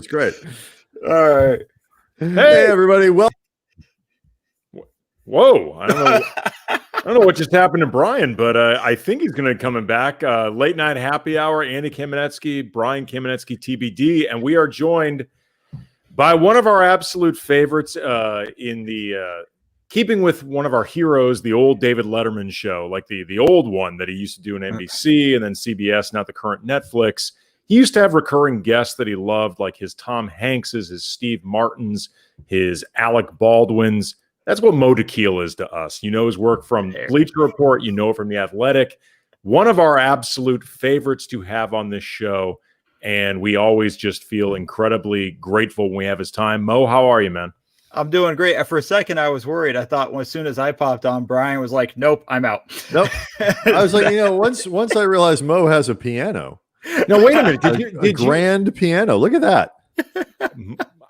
It's great. All right. Hey everybody. Well, whoa. I don't know what just happened to Brian, but I think he's going to be coming back. Late night happy hour, Andy Kamenetzky, Brian Kamenetzky, TBD. And we are joined by one of our absolute favorites in the keeping with one of our heroes, the old David Letterman show, like the old one that he used to do in NBC and then CBS, not the current Netflix. He used to have recurring guests that he loved, like his Tom Hankses, his Steve Martins, his Alec Baldwins. That's what Mo Dakhil is to us. You know his work from Bleacher Report. You know it from The Athletic. One of our absolute favorites to have on this show, and we always just feel incredibly grateful when we have his time. Mo, how are you, man? I'm doing great. For a second, I was worried. I thought as soon as I popped on, Brian was like, "Nope, I'm out." Nope. I was like, once I realized Mo has a piano. No, wait a minute. Did you grand piano? Look at that.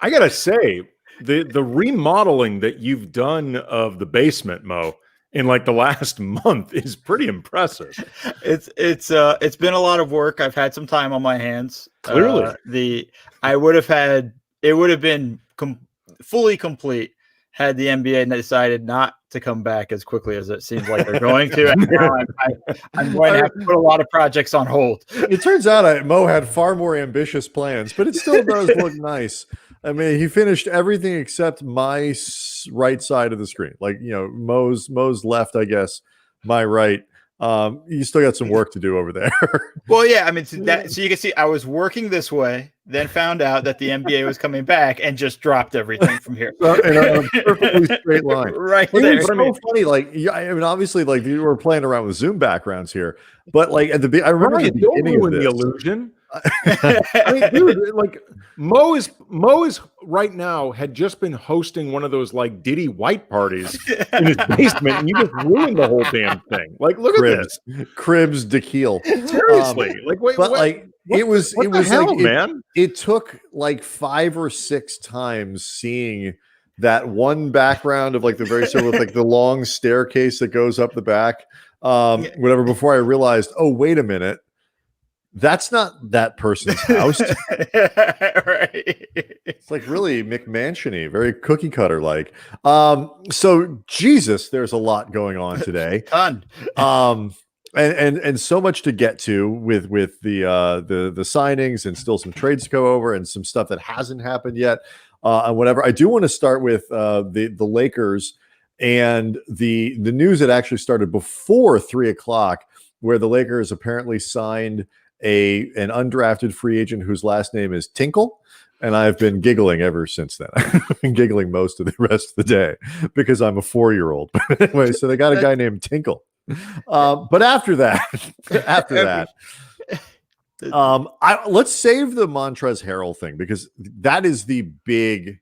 I gotta say, the remodeling that you've done of the basement, Mo, in like the last month is pretty impressive. It's been a lot of work. I've had some time on my hands. Clearly, it would have been fully complete had the NBA decided not to come back as quickly as it seems like they're going to. And now I'm going to have to put a lot of projects on hold. It turns out Mo had far more ambitious plans, but it still does look nice. I mean, he finished everything except my right side of the screen. Like, Mo's left, I guess, my right. You still got some work to do over there. Well, yeah, I mean, so you can see I was working this way, then found out that the NBA was coming back and just dropped everything from here. In a perfectly straight line. Right there. It's so funny. Like, I mean, obviously, like you were playing around with Zoom backgrounds here, but like I remember the beginning of the illusion. I mean, dude, like Mo is right now had just been hosting one of those like Diddy white parties in his basement, and you just ruined the whole damn thing. Like, look at this, Cribs Dakhil. Seriously, it was hell, like man. It took like 5 or 6 times seeing that one background of like the very sort of like the long staircase that goes up the back, whatever. Before I realized, oh wait a minute. That's not that person's house. Right. It's like really McMansion-y, very cookie cutter like. So Jesus, there's a lot going on today. Ton. And so much to get to with the signings and still some trades to go over and some stuff that hasn't happened yet. And whatever. I do want to start with the Lakers and the news that actually started before 3:00, where the Lakers apparently signed an undrafted free agent whose last name is Tinkle, and I've been giggling ever since then. I've been giggling most of the rest of the day because I'm a 4-year-old. But anyway, so they got a guy named Tinkle. But after that, let's save the Montrezl Harrell thing because that is the big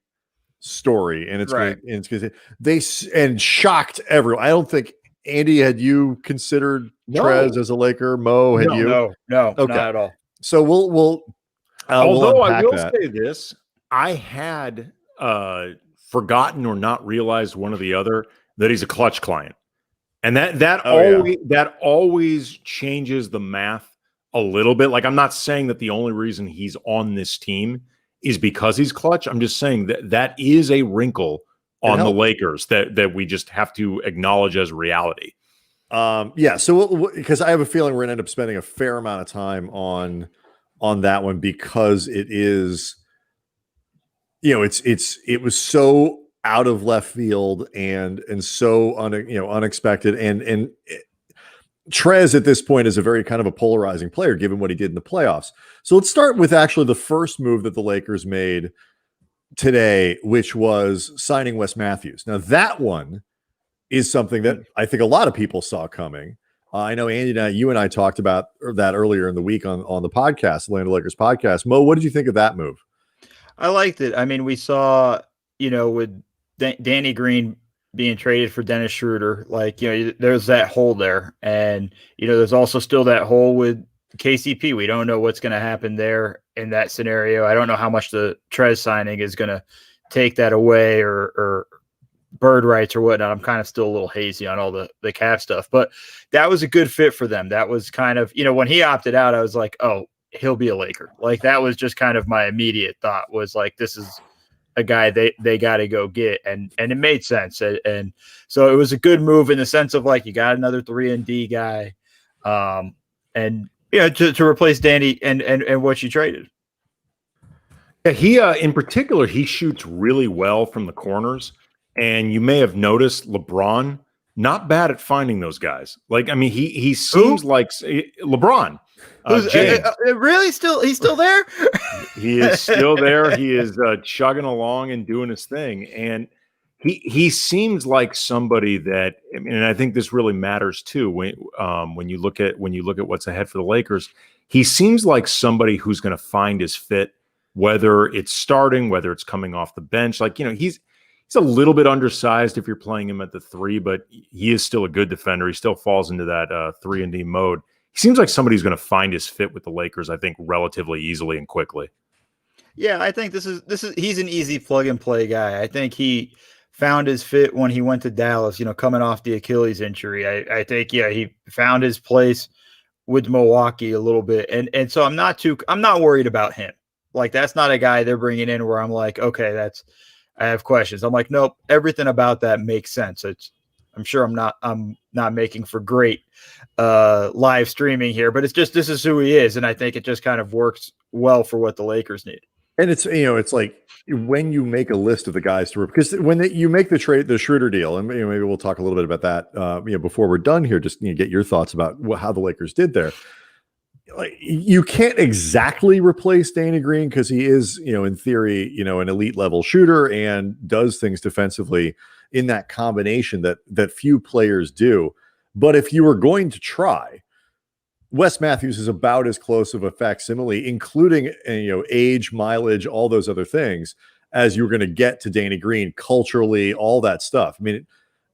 story, and it's shocked everyone. I don't think. Andy, had you considered Trez as a Laker? Mo, had you? No, okay. Not at all. So we'll although I will say this, I had forgotten or not realized one or the other that he's a clutch client, and that always changes the math a little bit. Like, I'm not saying that the only reason he's on this team is because he's clutch. I'm just saying that is a wrinkle on the Lakers that we just have to acknowledge as reality. So because I have a feeling we're gonna end up spending a fair amount of time on that one because it is, it was so out of left field and so unexpected and Trez at this point is a very kind of a polarizing player given what he did in the playoffs. So let's start with actually the first move that the Lakers made today, which was signing Wes Matthews. Now that one is something that I think a lot of people saw coming. I know Andy you and I talked about that earlier in the week on the podcast, the Land of Lakers podcast. Mo, what did you think of that move? I liked it. I mean, we saw, with Danny Green being traded for Dennis Schroder, there's that hole there. And, there's also still that hole with KCP. We don't know what's going to happen there in that scenario. I don't know how much the Trez signing is going to take that away or bird rights or whatnot. I'm kind of still a little hazy on all the cap stuff, but that was a good fit for them. That was kind of, when he opted out, I was like, oh, he'll be a Laker. Like that was just kind of my immediate thought was like, this is a guy they got to go get. And it made sense. And so it was a good move in the sense of like, you got another 3-and-D guy. And to replace Danny and what you traded. Yeah, he in particular, he shoots really well from the corners. And you may have noticed LeBron, not bad at finding those guys. Like, I mean, he seems like LeBron. James. Really? He's still there? He is still there. He is chugging along and doing his thing. And he seems like somebody that, I mean, and I think this really matters too when you look at what's ahead for the Lakers. He seems like somebody who's going to find his fit, whether it's starting, whether it's coming off the bench. Like, he's a little bit undersized if you're playing him at the 3, but he is still a good defender. He still falls into that 3-and-D mode. He seems like somebody who's going to find his fit with the Lakers, I think, relatively easily and quickly. Yeah, I think he's an easy plug and play guy. I think he found his fit when he went to Dallas, coming off the Achilles injury. I think, he found his place with Milwaukee a little bit. And so I'm not worried about him. Like, that's not a guy they're bringing in where I'm like, okay, I have questions. I'm like, nope, everything about that makes sense. I'm sure I'm not making for great live streaming here, but it's just, this is who he is. And I think it just kind of works well for what the Lakers need. And it's, it's like when you make a list of the guys to, because when you make the Schroder deal, and maybe we'll talk a little bit about that, before we're done here, just get your thoughts about how the Lakers did there. Like, you can't exactly replace Danny Green because he is, in theory, an elite level shooter and does things defensively in that combination that few players do. But if you were going to try, Wes Matthews is about as close of a facsimile, including age, mileage, all those other things, as you're going to get to Danny Green culturally, all that stuff. I mean,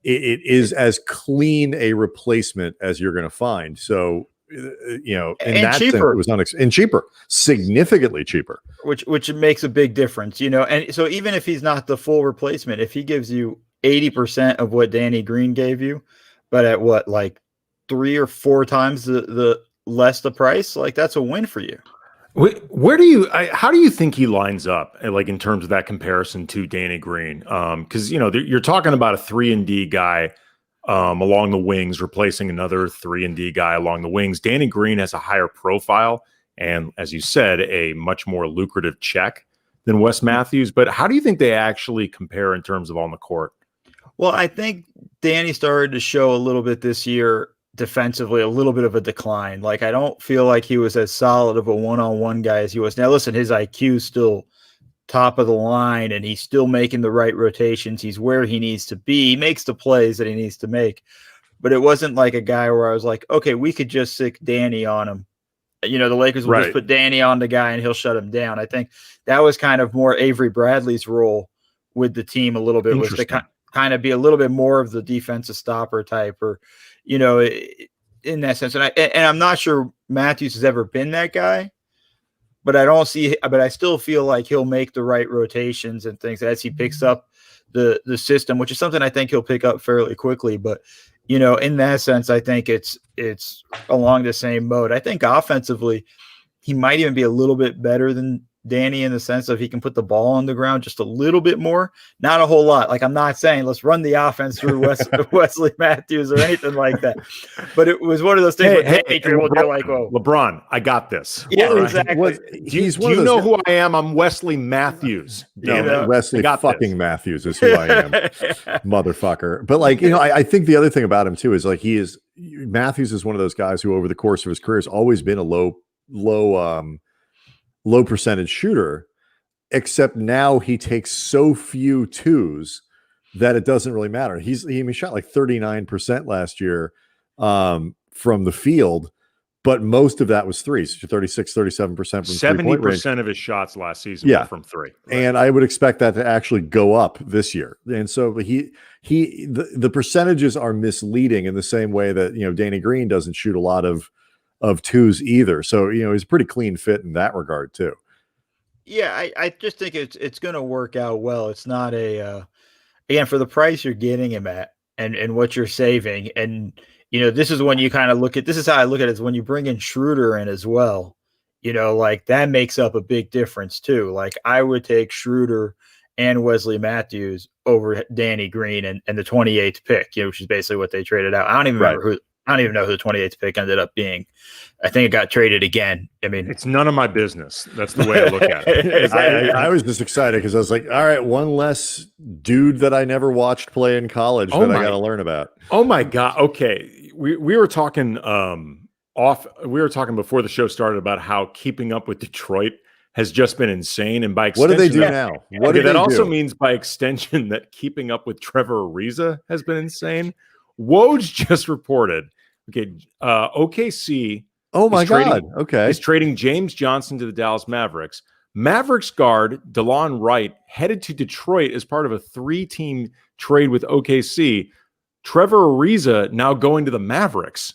it is as clean a replacement as you're going to find. So, in that cheaper. sense, it was and cheaper, significantly cheaper, which makes a big difference, And so even if he's not the full replacement, if he gives you 80% of what Danny Green gave you, but at what, like 3 or 4 times the less the price, like that's a win for you. How do you think he lines up, like in terms of that comparison to Danny Green? Because you're talking about a 3-and-D guy along the wings, replacing another 3-and-D guy along the wings. Danny Green has a higher profile and, as you said, a much more lucrative check than Wes Matthews. But how do you think they actually compare in terms of on the court? Well, I think Danny started to show a little bit this year defensively, a little bit of a decline. Like, I don't feel like he was as solid of a one-on-one guy as he was. Now, listen, his IQ is still top of the line, and he's still making the right rotations. He's where he needs to be. He makes the plays that he needs to make. But it wasn't like a guy where I was like, okay, we could just stick Danny on him. The Lakers will just put Danny on the guy and he'll shut him down. I think that was kind of more Avery Bradley's role with the team a little bit, was to kind of be a little bit more of the defensive stopper type, or, in that sense. And I'm not sure Matthews has ever been that guy, but I still feel like he'll make the right rotations and things as he picks up the system, which is something I think he'll pick up fairly quickly. But, in that sense, I think it's along the same mode. I think offensively, he might even be a little bit better than Danny in the sense of he can put the ball on the ground just a little bit more, not a whole lot. Like, I'm not saying let's run the offense through Wesley Matthews or anything like that, but it was one of those things where they're like, "Oh, LeBron, I got this." Yeah, exactly. Do you know who I am? I'm Wesley Matthews. Wesley fucking Matthews is who I am, motherfucker. But I think the other thing about him too is Matthews is one of those guys who over the course of his career has always been a low percentage shooter, except now he takes so few twos that it doesn't really matter. He shot like 39% last year from the field, but most of that was threes, 36, 37% from 70% of his shots last season were from 3. Right. And I would expect that to actually go up this year. And so the percentages are misleading in the same way that, Danny Green doesn't shoot a lot of twos either. So, he's a pretty clean fit in that regard too. Yeah, I just think it's going to work out well. It's not again, for the price you're getting him at and what you're saving. And, this is when you kind of this is how I look at it, is when you bring in Schroder in as well, like that makes up a big difference too. Like I would take Schroder and Wesley Matthews over Danny Green and the 28th pick, which is basically what they traded out. I don't even remember I don't even know who the 28th pick ended up being. I think it got traded again. I mean, it's none of my business. That's the way I look at it. I was just excited because I was like, all right, one less dude that I never watched play in college that I got to learn about. Oh my God. Okay. We were talking we were talking before the show started about how keeping up with Detroit has just been insane. And by extension, what do they do now? What do that also means by extension that keeping up with Trevor Ariza has been insane. Woj just reported, OKC. Oh my God. Okay. Is trading James Johnson to the Dallas Mavericks. Mavericks guard DeLon Wright headed to Detroit as part of a 3-team trade with OKC. Trevor Ariza now going to the Mavericks,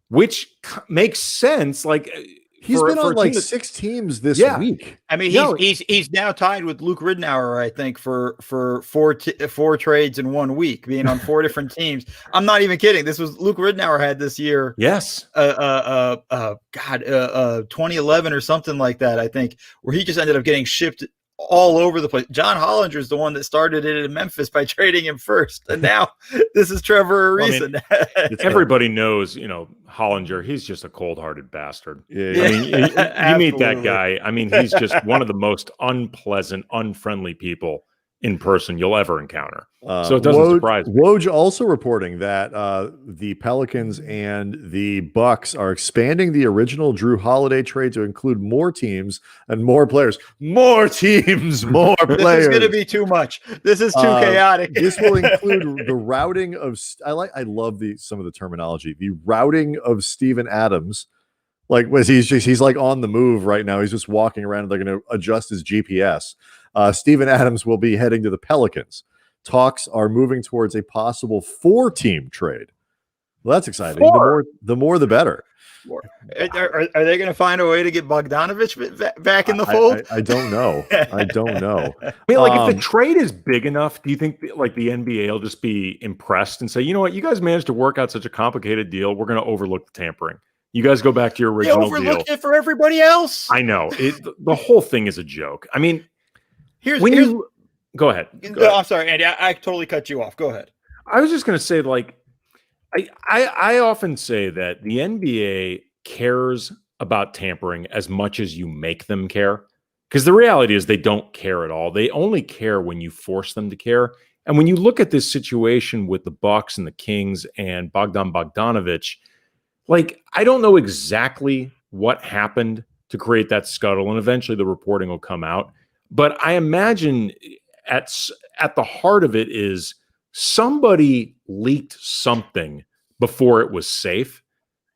which makes sense. Like he's been on like 6 teams this week. I mean, he's now tied with Luke Ridnour, I think, for 4 trades in 1 week, being on 4 different teams. I'm not even kidding. This was Luke Ridnour had this year. Yes. 2011 or something like that, I think, where he just ended up getting shipped all over the place. John Hollinger is the one that started it in Memphis by trading him first, and now this is Trevor Ariza. Well, I mean, everybody knows, Hollinger. He's just a cold-hearted bastard. Yeah. I mean, you meet that guy. I mean, he's just one of the most unpleasant, unfriendly people in person you'll ever encounter. So it doesn't surprise me. Woj also reporting that the Pelicans and the Bucks are expanding the original Drew Holiday trade to include more teams and more players. More teams, more players. This is going to be too much. This is too chaotic. This will include the routing of. I love some of the terminology. The routing of Steven Adams. Like, he's like on the move right now. He's just walking around. They're going to adjust his GPS. Steven Adams will be heading to the Pelicans. Talks are moving towards a possible 4-team trade. Well, that's exciting. 4. The more, the better. Are they going to find a way to get Bogdanovich back in the fold? I don't know. I don't know. I mean, like, if the trade is big enough, do you think like the NBA will just be impressed and say, you know what, you guys managed to work out such a complicated deal. We're going to overlook the tampering. You guys go back to your original deal. They overlooked it for everybody else. I know. The whole thing is a joke. I mean, go ahead. I'm sorry, Andy. I totally cut you off. Go ahead. I was just going to say, like, I often say that the NBA cares about tampering as much as you make them care. Because the reality is they don't care at all. They only care when you force them to care. And when you look at this situation with the Bucks and the Kings and Bogdanovich, like, I don't know exactly what happened to create that scuttle, and eventually the reporting will come out. But I imagine at the heart of it is somebody leaked something before it was safe.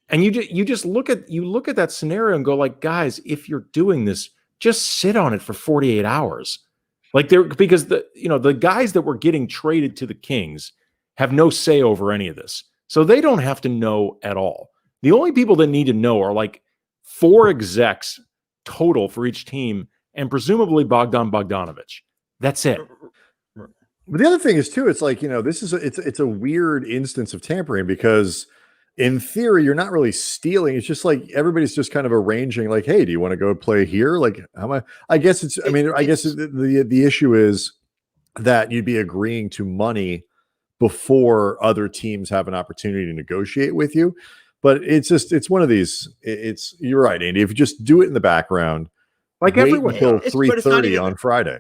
And you just look at that scenario and go, like, guys, if you're doing this, just sit on it for 48 hours. Like, because the guys that were getting traded to the Kings have no say over any of this. So they don't have to know at all. The only people that need to know are like 4 execs total for each team, and presumably Bogdanovich. That's it. But the other thing is too, it's like, this is it's a weird instance of tampering because in theory you're not really stealing. It's just like everybody's just kind of arranging, like, hey, do you want to go play here? Like, I guess the issue is that you'd be agreeing to money before other teams have an opportunity to negotiate with you. But it's one of these. You're right, Andy. If you just do it in the background, like everyone until 3:30 on Friday.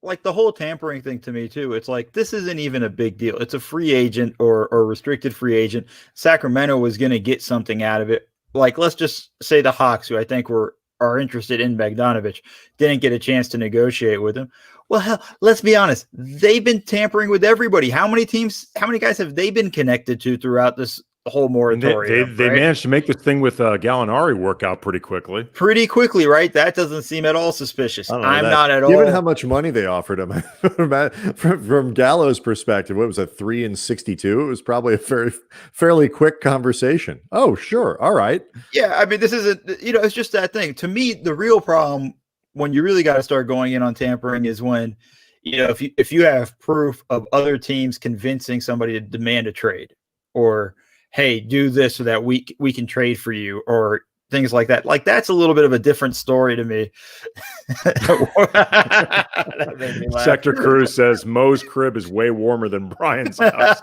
Like the whole tampering thing to me too. It's like this isn't even a big deal. It's a free agent or restricted free agent. Sacramento was going to get something out of it. Like, let's just say the Hawks, who I think are interested in Bogdanovich, didn't get a chance to negotiate with him. Well, hell, let's be honest. They've been tampering with everybody. How many guys have they been connected to throughout this whole moratorium? They managed to make this thing with Gallinari work out pretty quickly. Right? That doesn't seem at all suspicious. I'm not at all. Given how much money they offered him, from Gallo's perspective, what was it, 3 and 62? It was probably a fairly quick conversation. Oh, sure, all right. Yeah, I mean, this isn't. It's just that thing. To me, the real problem when you really got to start going in on tampering is when, if you have proof of other teams convincing somebody to demand a trade, or hey, do this so that we can trade for you, or things like that. Like, that's a little bit of a different story to me. That made me laugh. Sector Cruz says Mo's crib is way warmer than Brian's house.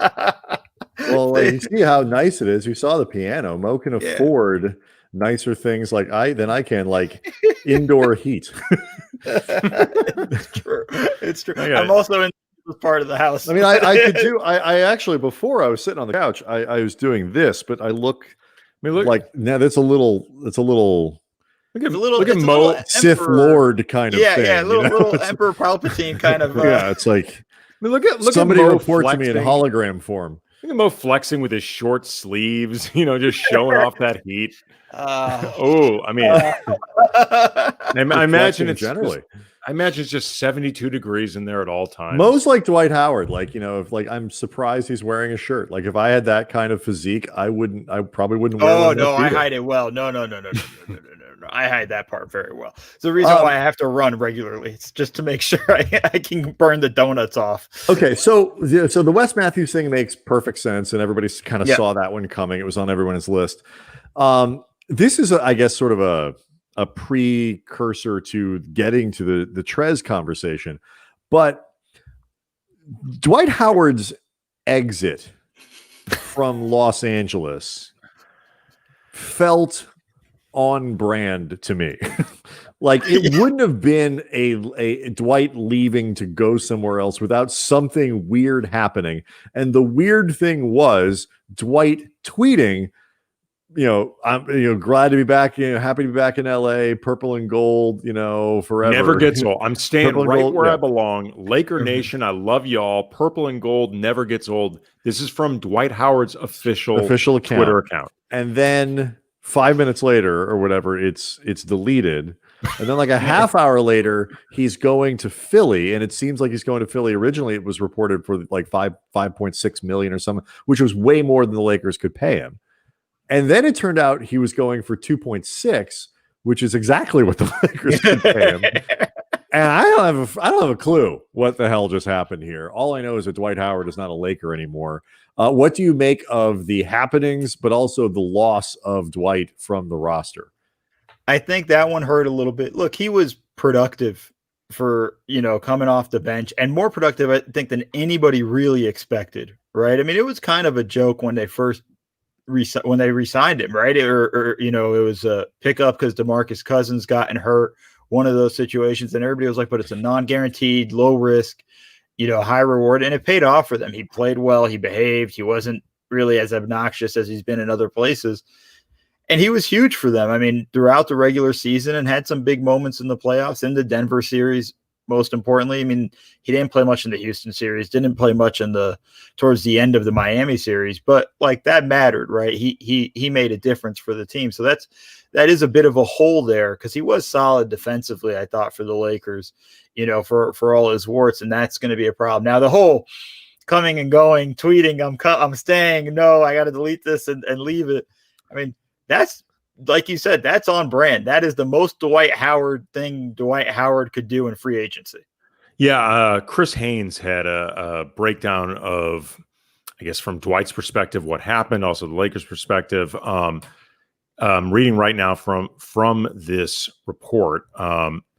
Well, you see how nice it is. You saw the piano. Mo can afford nicer things than I can, like indoor heat. It's true. It's true. I'm also in this part of the house. I mean, I could do. I actually, before I was sitting on the couch, I was doing this, but I look like now that's a little. Look at Mo, Sith Lord kind of thing. Yeah, little Emperor Palpatine kind of. Yeah, it's like look somebody at Mo report to me in hologram form. Look at Mo flexing with his short sleeves, just showing off that heat. I mean, I imagine it's generally. I imagine it's just 72 degrees in there at all times. Mo's like Dwight Howard. If I'm surprised he's wearing a shirt. Like, if I had that kind of physique, I probably wouldn't wear one. Oh no, I hide it well. No. I hide that part very well. It's the reason why I have to run regularly. It's just to make sure I can burn the donuts off. Okay, so the Wes Matthews thing makes perfect sense, and everybody kind of saw that one coming. It was on everyone's list. This is, I guess, sort of a precursor to getting to the Trez conversation, but Dwight Howard's exit from Los Angeles felt on brand to me. Like, it wouldn't have been a Dwight leaving to go somewhere else without something weird happening. And the weird thing was Dwight tweeting, I'm glad to be back, happy to be back in LA, purple and gold, forever. Never gets old. I'm staying right gold, where I belong. Laker Nation, I love y'all. Purple and gold never gets old. This is from Dwight Howard's official account. Twitter account. And then 5 minutes later or whatever, it's deleted. And then like a half hour later, he's going to Philly, and it seems like he's going to Philly. Originally, it was reported for like 5.6 million or something, which was way more than the Lakers could pay him. And then it turned out he was going for 2.6, which is exactly what the Lakers could pay him. And I don't have a clue what the hell just happened here. All I know is that Dwight Howard is not a Laker anymore. What do you make of the happenings, but also the loss of Dwight from the roster? I think that one hurt a little bit. Look, he was productive for, coming off the bench, and more productive, I think, than anybody really expected, right? I mean, it was kind of a joke when they first re-signed him, right? Or it was a pickup because DeMarcus Cousins gotten hurt, one of those situations, and everybody was like, but it's a non-guaranteed, low risk, high reward, and it paid off for them. He played well, he behaved, he wasn't really as obnoxious as he's been in other places, and he was huge for them. I mean, throughout the regular season, and had some big moments in the playoffs, in the Denver series, most importantly. I mean, he didn't play much in the Houston series, didn't play much towards the end of the Miami series, but like, that mattered, right? He made a difference for the team. So that is a bit of a hole there, because he was solid defensively, I thought, for the Lakers, for all his warts, and that's going to be a problem. Now, the whole coming and going, tweeting, I'm staying, no, I got to delete this and leave it. I mean, that's, like you said, that's on brand. That is the most Dwight Howard thing Dwight Howard could do in free agency. Yeah, Chris Haynes had a breakdown of, I guess, from Dwight's perspective, what happened, also the Lakers' perspective. Reading right now from this report.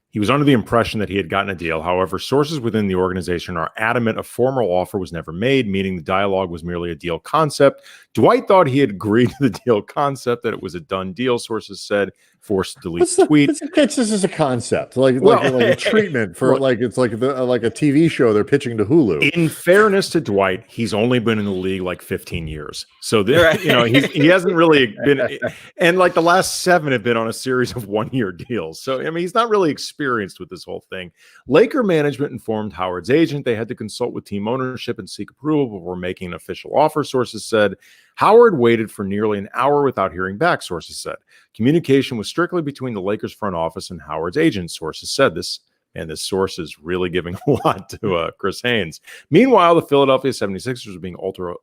He was under the impression that he had gotten a deal. However, sources within the organization are adamant a formal offer was never made, meaning the dialogue was merely a deal concept. Dwight thought he had agreed to the deal concept, that it was a done deal, sources said, forced to delete the tweet. This is a concept, like a treatment for it's like a TV show they're pitching to Hulu. In fairness to Dwight, he's only been in the league like 15 years, so he hasn't really been. And like the last 7 have been on a series of 1-year deals. So I mean, he's not really experienced with this whole thing. Laker management informed Howard's agent they had to consult with team ownership and seek approval before making an official offer. Sources said Howard waited for nearly an hour without hearing back. Sources said communication was strictly between the Lakers front office and Howard's agent. Sources said this, and this source is really giving a lot to Chris Haynes. Meanwhile, the Philadelphia 76ers are being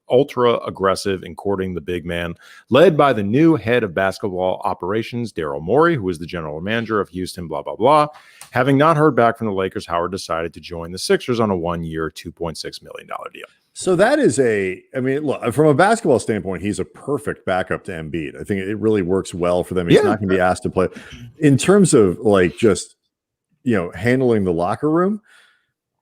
ultra aggressive in courting the big man, led by the new head of basketball operations, Daryl Morey, who is the general manager of Houston, blah, blah, blah. Having not heard back from the Lakers, Howard decided to join the Sixers on a 1-year, $2.6 million deal. So that is I mean, look, from a basketball standpoint, he's a perfect backup to Embiid. I think it really works well for them. He's not going to be asked to play. In terms of like just, handling the locker room,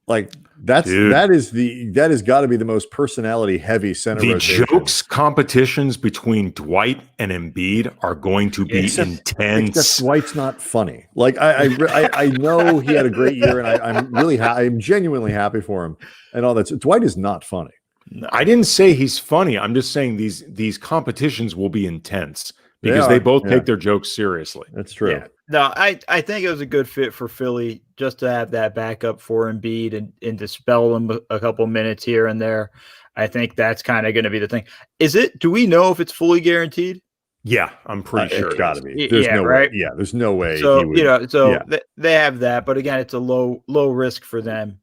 like that has got to be the most personality heavy center. The rotation. Jokes competitions between Dwight and Embiid are going to be intense. Except Dwight's not funny. Like I know he had a great year, and I'm genuinely happy for him and all that. So Dwight is not funny. No. I didn't say he's funny. I'm just saying these competitions will be intense because they both take their jokes seriously. That's true. Yeah. No, I think it was a good fit for Philly just to have that backup for Embiid and to spell him a couple minutes here and there. I think that's kind of going to be the thing. Do we know if it's fully guaranteed? Yeah, I'm pretty sure it's got to be. There's no way. Yeah, there's no way. So, they have that. But again, it's a low risk for them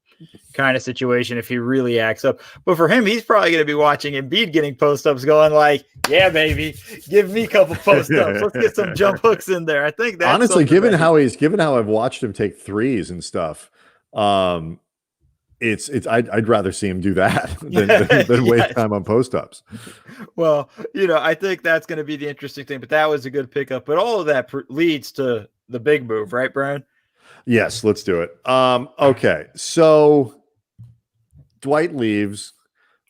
kind of situation if he really acts up. But for him, he's probably going to be watching Embiid getting post-ups going like, yeah, baby, give me a couple post-ups. Let's get some jump hooks in there. I think that's honestly, given how I've watched him take threes and stuff, I'd rather see him do that than waste time on post-ups. Well, I think that's going to be the interesting thing, but that was a good pickup. But all of that leads to the big move, right, Brian? Yes, let's do it. Okay, so Dwight leaves.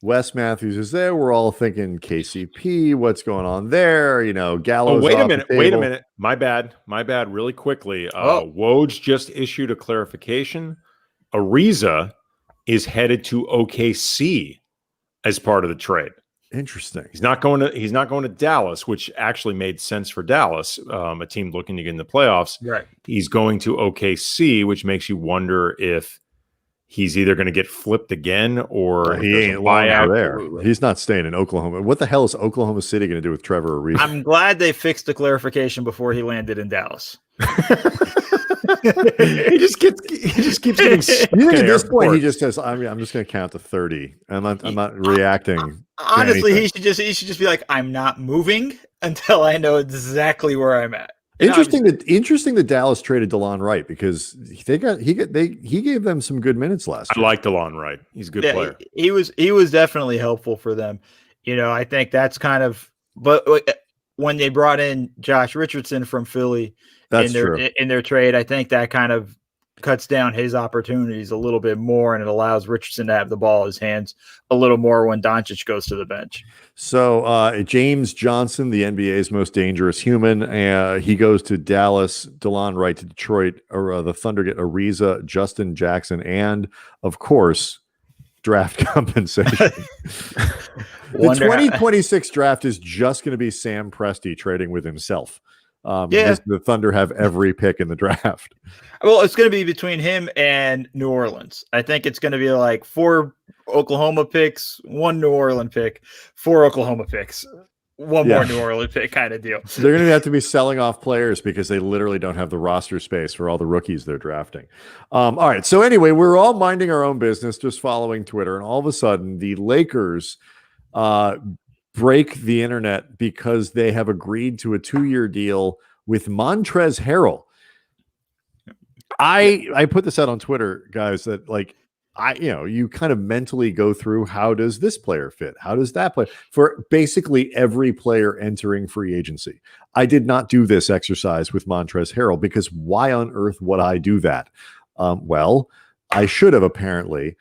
Wes Matthews is there. We're all thinking KCP. What's going on there? Gallows. Oh, wait a minute. My bad. Really quickly. Woj just issued a clarification. Ariza is headed to OKC as part of the trade. Interesting. He's not going to Dallas, which actually made sense for Dallas, a team looking to get in the playoffs. Right. He's going to OKC, which makes you wonder if he's either going to get flipped again or he ain't lying out there. He's not staying in Oklahoma. What the hell is Oklahoma City going to do with Trevor Ariza? I'm glad they fixed the clarification before he landed in Dallas. he just keeps getting stuck. You think at this point he just says, I'm just going to count to 30. I'm not reacting. Honestly, he should just be like, I'm not moving until I know exactly where I'm at. Interesting that Dallas traded DeLon Wright because he gave them some good minutes last year. I like DeLon Wright. He's a good player. He was definitely helpful for them. I think that's kind of, but when they brought in Josh Richardson from Philly in their trade, I think that kind of cuts down his opportunities a little bit more, and it allows Richardson to have the ball in his hands a little more when Doncic goes to the bench. So James Johnson, the NBA's most dangerous human, he goes to Dallas. DeLon Wright to Detroit. The Thunder get Ariza, Justin Jackson, and of course, draft compensation. The 2026 draft is just going to be Sam Presti trading with himself. The Thunder have every pick in the draft. Well, it's going to be between him and New Orleans. I think it's going to be like 4 Oklahoma picks, 1 New Orleans pick, 4 Oklahoma picks, 1 more New Orleans pick kind of deal. They're going to have to be selling off players because they literally don't have the roster space for all the rookies they're drafting. All right. So anyway, we're all minding our own business, just following Twitter. And all of a sudden, the Lakers break the internet because they have agreed to a 2-year deal with Montrezl Harrell. I put this out on Twitter, guys, that you kind of mentally go through, how does this player fit? How does that play for basically every player entering free agency? I did not do this exercise with Montrezl Harrell because why on earth would I do that? Well, I should have apparently.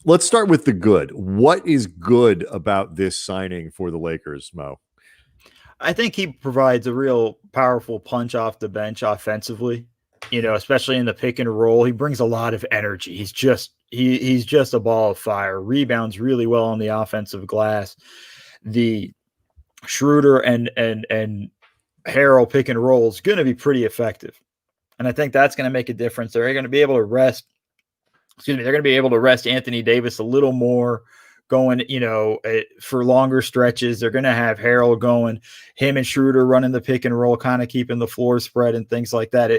Let's start with the good. What is good about this signing for the Lakers, Mo? I think he provides a real powerful punch off the bench offensively, especially in the pick and roll. He brings a lot of energy. He's just a ball of fire, rebounds really well on the offensive glass. The Schroder and Harrell pick and roll is going to be pretty effective. And I think that's going to make a difference. They're going to be able to rest Anthony Davis a little more, going, for longer stretches. They're going to have Harrell going, him and Schroeder running the pick and roll, kind of keeping the floor spread and things like that.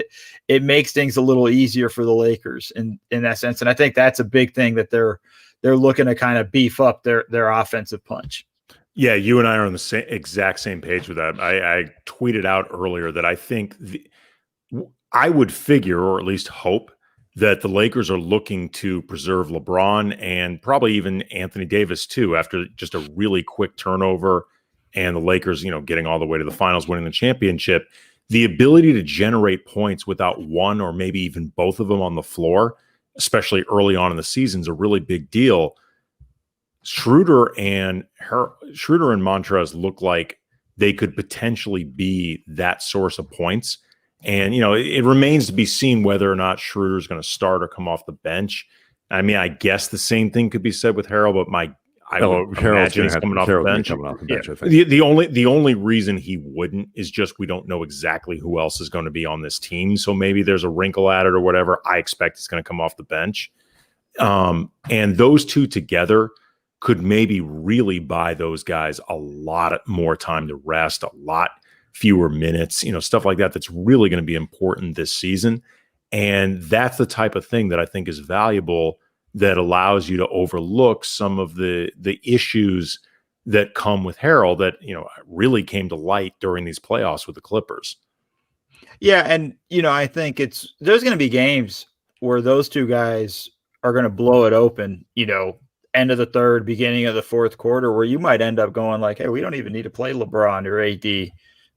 It makes things a little easier for the Lakers in that sense. And I think that's a big thing that they're looking to kind of beef up their offensive punch. Yeah, you and I are on the exact same page with that. I tweeted out earlier that I think I would figure, or at least hope, that the Lakers are looking to preserve LeBron and probably even Anthony Davis too, after just a really quick turnover and the Lakers, getting all the way to the finals, winning the championship. The ability to generate points without one or maybe even both of them on the floor, especially early on in the season, is a really big deal. Schroder and Montrez look like they could potentially be that source of points. And, it remains to be seen whether or not Schroeder is going to start or come off the bench. I mean, I guess the same thing could be said with Harrell, but Harrell's coming off the bench. I think. The only reason he wouldn't is just we don't know exactly who else is going to be on this team. So maybe there's a wrinkle at it or whatever. I expect it's going to come off the bench. And those two together could maybe really buy those guys a lot more time to rest, a lot fewer minutes, stuff like that. That's really going to be important this season. And that's the type of thing that I think is valuable, that allows you to overlook some of the issues that come with Harrell that, really came to light during these playoffs with the Clippers. Yeah. And, I think there's going to be games where those two guys are going to blow it open, end of the third, beginning of the fourth quarter, where you might end up going like, hey, we don't even need to play LeBron or AD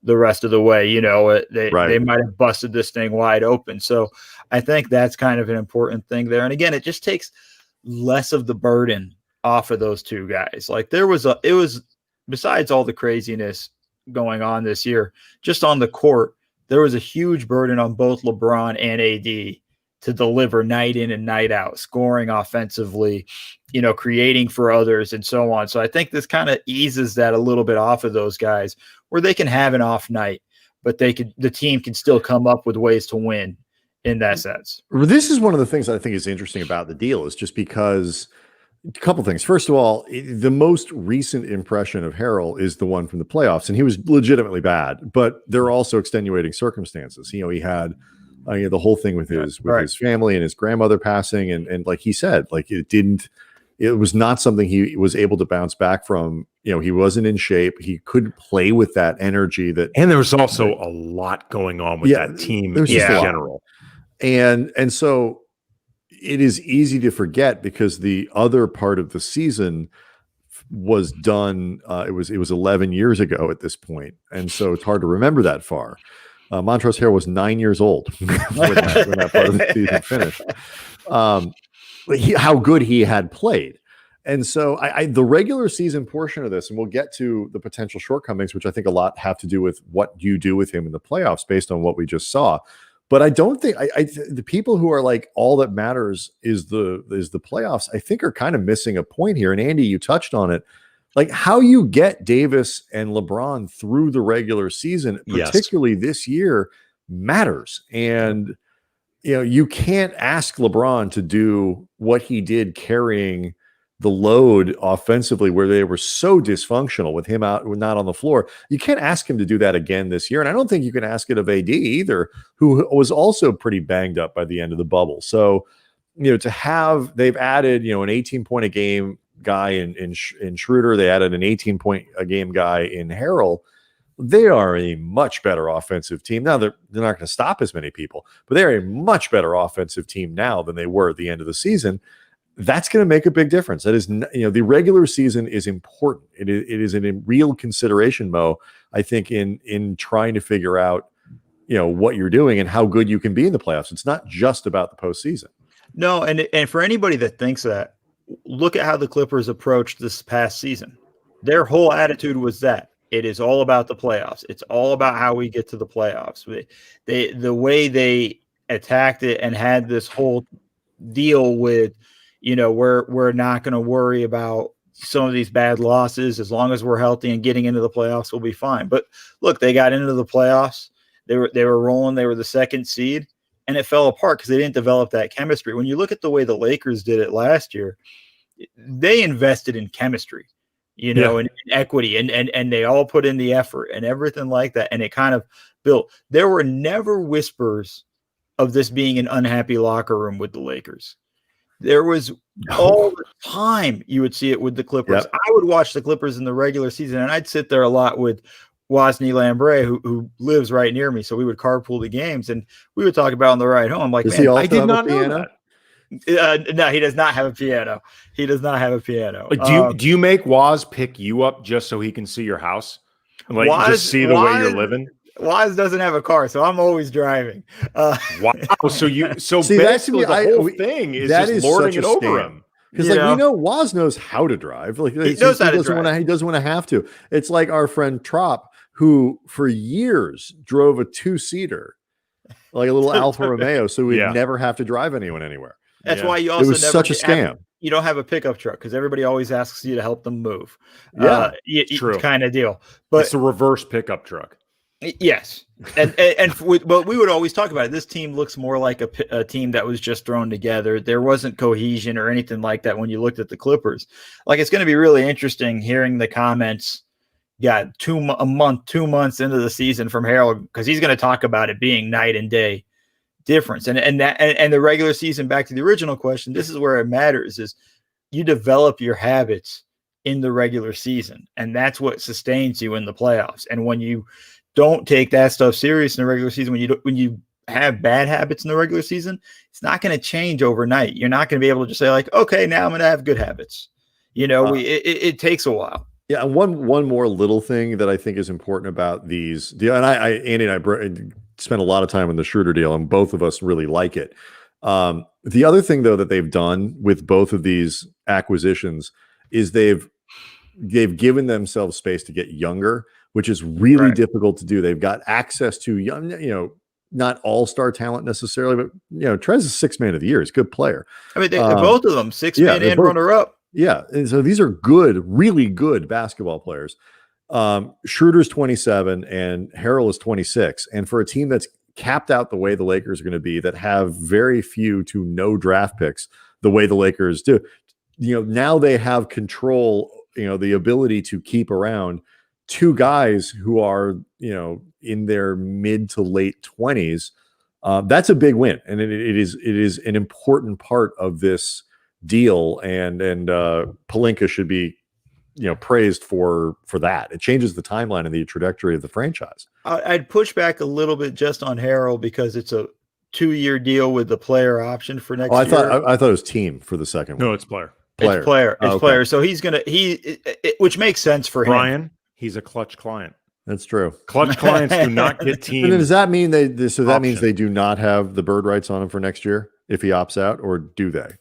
the rest of the way. They might have busted this thing wide open. So I think that's kind of an important thing there. And again, it just takes less of the burden off of those two guys. Like it was besides all the craziness going on this year, just on the court, there was a huge burden on both LeBron and AD to deliver night in and night out, scoring offensively, creating for others and so on. So I think this kind of eases that a little bit off of those guys, where they can have an off night, but the team can still come up with ways to win in that sense. This is one of the things that I think is interesting about the deal, is just because a couple things. First of all, the most recent impression of Harrell is the one from the playoffs, and he was legitimately bad, but there are also extenuating circumstances. He had the whole thing with his family and his grandmother passing, and like he said, like it was not something he was able to bounce back from. He wasn't in shape. He couldn't play with that energy and there was also a lot going on with that team in general. And so it is easy to forget, because the other part of the season was done. It was 11 years ago at this point. And so it's hard to remember that far. Montrezl Harrell was 9 years old when that part of the season finished. How good he had played. And so the regular season portion of this, and we'll get to the potential shortcomings, which I think a lot have to do with what you do with him in the playoffs based on what we just saw. But I don't think the people who are like, all that matters is the playoffs, I think are kind of missing a point here. And Andy, you touched on it. Like, how you get Davis and LeBron through the regular season, particularly this year, matters. And, you can't ask LeBron to do what he did carrying the load offensively, where they were so dysfunctional with him not on the floor. You can't ask him to do that again this year. And I don't think you can ask it of AD either, who was also pretty banged up by the end of the bubble. So, they've added, an 18-point a game guy in Schroder. They added an 18-point a game guy in Harrell. They are a much better offensive team. Now, they're not going to stop as many people, but they're a much better offensive team now than they were at the end of the season. That's going to make a big difference. That is, the regular season is important. It is a real consideration, Mo, I think, in trying to figure out, what you're doing and how good you can be in the playoffs. It's not just about the postseason. No, and for anybody that thinks that, look at how the Clippers approached this past season. Their whole attitude was that it is all about the playoffs. It's all about how we get to the playoffs. The way they attacked it and had this whole deal with, we're not going to worry about some of these bad losses. As long as we're healthy and getting into the playoffs, we'll be fine. But look, they got into the playoffs. They were rolling. They were the second seed, and it fell apart because they didn't develop that chemistry. When you look at the way the Lakers did it last year, they invested in chemistry, and equity, and they all put in the effort and everything like that. And it kind of built. There were never whispers of this being an unhappy locker room with the Lakers. There was all the time you would see it with the Clippers. Yep. I would watch the Clippers in the regular season, and I'd sit there a lot with Wozny Lambre, who lives right near me. So we would carpool the games, and we would talk about on the ride home. Like, Does man, he also I did have not a know piano? that. no, he does not have a piano. He does not have a piano. Like, do you make Woz pick you up just so he can see your house? Like, just see the way you're living? Woz doesn't have a car, so I'm always driving. Wow. So See, that's basically the whole thing is that just is lording such it a over scam. him. Because we know Woz knows how to drive. Like he knows how to doesn't drive. He doesn't want to have to. It's like our friend Trop, who for years drove a 2-seater, like a little Alfa Romeo, so we'd never have to drive anyone anywhere. That's why you also it was such a scam. You don't have a pickup truck because everybody always asks you to help them move. Yeah, true. Kind of deal. But it's a reverse pickup truck. Yes, but we would always talk about it. This team looks more like a team that was just thrown together. There wasn't cohesion or anything like that when you looked at the Clippers. Like, it's going to be really interesting hearing the comments. Yeah, 2 months into the season from Harrell, because he's going to talk about it being night and day difference. And the regular season, back to the original question, this is where it matters, is you develop your habits in the regular season, and that's what sustains you in the playoffs. And when you don't take that stuff serious in the regular season, when you have bad habits in the regular season, it's not going to change overnight. You're not going to be able to just say, like, okay, now I'm going to have good habits. It takes a while. Yeah, and one more little thing that I think is important about these, and Andy and I spent a lot of time on the Schroder deal, and both of us really like it. The other thing, though, that they've done with both of these acquisitions is they've given themselves space to get younger, which is really difficult to do. They've got access to young, not all-star talent necessarily, but Trez is 6th man of the year. He's a good player. I mean, both of them 6th man and runner-up. Yeah, and so these are good, really good basketball players. Schroeder's 27 and Harrell is 26, and for a team that's capped out the way the Lakers are going to be, that have very few to no draft picks, the way the Lakers do, now they have control. The ability to keep around 2 guys who are, in their mid to late 20s. That's a big win. And it is an important part of this deal. And Pelinka should be, praised for that. It changes the timeline and the trajectory of the franchise. I'd push back a little bit just on Harrell because it's a 2-year deal with the player option for next year. I thought it was team for the second one. No, it's player. It's player. So he's going to, which makes sense for Brian, him. He's a clutch client. That's true. Clutch clients do not get team. And then does that mean that means they do not have the bird rights on him for next year if he opts out, or do they?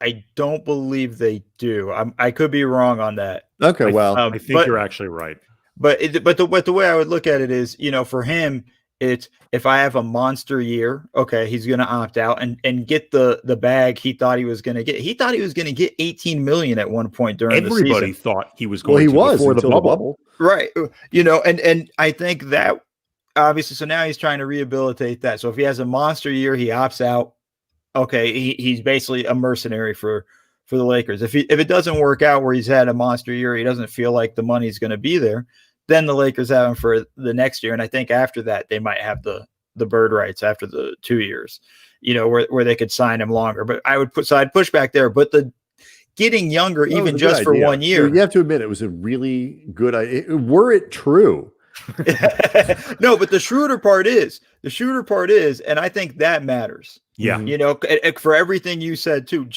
I don't believe they do. I could be wrong on that. Okay, well, I think you're actually right. But the way I would look at it is, for him, it's if I have a monster year, okay, he's going to opt out and get the bag he thought he was going to get. He thought he was going to get 18 million at one point during the season. Everybody thought he was going before the bubble. Right. And I think that obviously, so now he's trying to rehabilitate that. So if he has a monster year, he opts out. Okay, he's basically a mercenary for the Lakers. If it doesn't work out where he's had a monster year, he doesn't feel like the money's going to be there, then the Lakers have him for the next year. And I think after that, they might have the bird rights after the 2 years, where they could sign him longer. But I'd push back there. But the getting younger, even just for 1 year. You have to admit, it was a really good idea. Were it true? No, but the Schroeder part is, and I think that matters. Yeah. For everything you said too,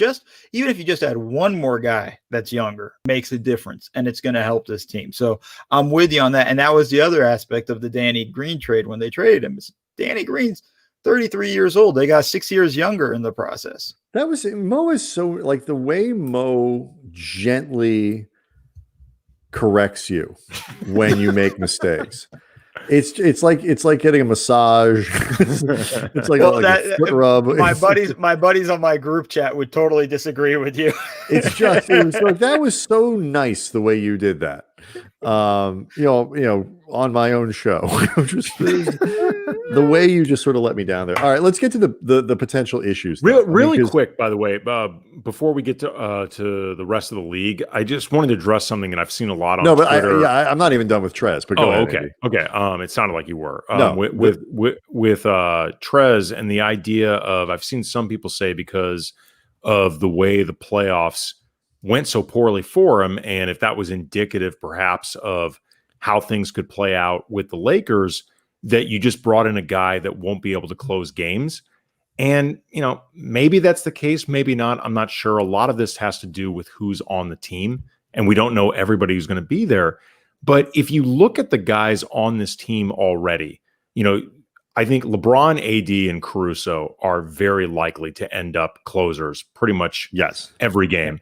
even if you just add one more guy that's younger, makes a difference, and it's going to help this team. So I'm with you on that. And that was the other aspect of the Danny Green trade when they traded him. Danny Green's 33 years old. They got 6 years younger in the process. Mo is so, like, the way Mo gently corrects you when you make mistakes. It's like getting a massage. It's like a foot rub. My buddies on my group chat would totally disagree with you. That was so nice the way you did that. On my own show, just the way you just sort of let me down there. All right, let's get to the potential issues. Really quick, by the way, before we get to the rest of the league, I just wanted to address something that I've seen a lot on Twitter. I'm not even done with Trez. But go ahead, okay. It sounded like you were. With Trez and the idea of, I've seen some people say because of the way the playoffs went so poorly for him, and if that was indicative perhaps of how things could play out with the Lakers, that you just brought in a guy that won't be able to close games. And, maybe that's the case, maybe not. I'm not sure. A lot of this has to do with who's on the team, and we don't know everybody who's going to be there. But if you look at the guys on this team already, I think LeBron, AD, and Caruso are very likely to end up closers pretty much every game.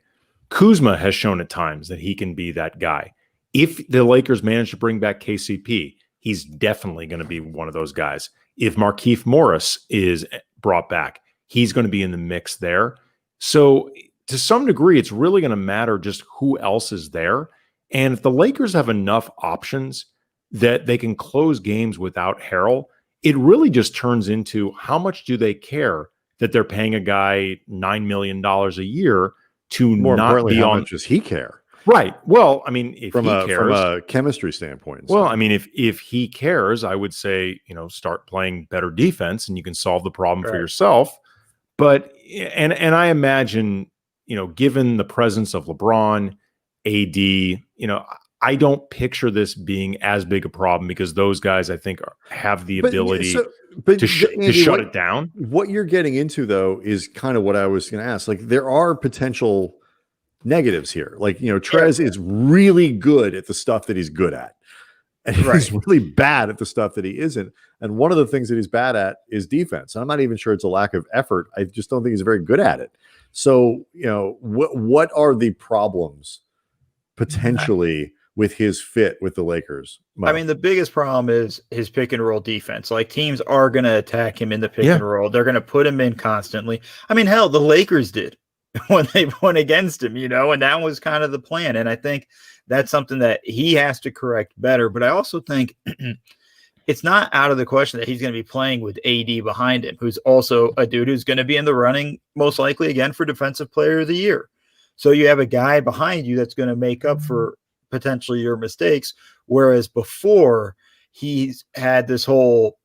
Kuzma has shown at times that he can be that guy. If the Lakers manage to bring back KCP, he's definitely going to be one of those guys. If Markieff Morris is brought back, he's going to be in the mix there. So to some degree, it's really going to matter just who else is there. And if the Lakers have enough options that they can close games without Harrell, it really just turns into how much do they care that they're paying a guy $9 million a year to More not importantly, be how on. much does he care? Right. Well, I mean, if From he a cares, chemistry standpoint. well, I mean, if he cares, I would say, start playing better defense and you can solve the problem for yourself. But and I imagine, given the presence of LeBron, AD, I don't picture this being as big a problem because those guys, I think, have the ability to shut it down. What you're getting into, though, is kind of what I was going to ask. Like, there are potential negatives here. Like, Trez is really good at the stuff that he's good at. And he's really bad at the stuff that he isn't. And one of the things that he's bad at is defense. And I'm not even sure it's a lack of effort. I just don't think he's very good at it. So, what are the problems potentially with his fit with the Lakers? I mean, the biggest problem is his pick and roll defense. Like, teams are going to attack him in the pick and roll. They're going to put him in constantly. I mean, hell, the Lakers did when they went against him, and that was kind of the plan. And I think that's something that he has to correct better. But I also think it's not out of the question that he's going to be playing with AD behind him, who's also a dude who's going to be in the running, most likely again, for Defensive Player of the Year. So you have a guy behind you that's going to make up for potentially your mistakes. Whereas before, he's had this whole,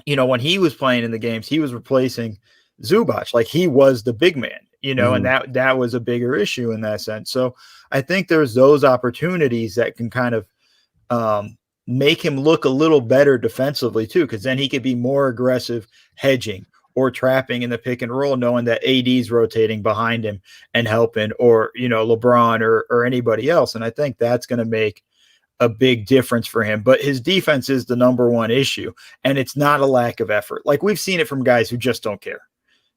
when he was playing in the games, he was replacing Zubac. Like, he was the big man, and that was a bigger issue in that sense. So I think there's those opportunities that can kind of make him look a little better defensively too, because then he could be more aggressive hedging or trapping in the pick and roll, knowing that AD's rotating behind him and helping, or, LeBron or anybody else. And I think that's going to make a big difference for him. But his defense is the number one issue, and it's not a lack of effort. Like, we've seen it from guys who just don't care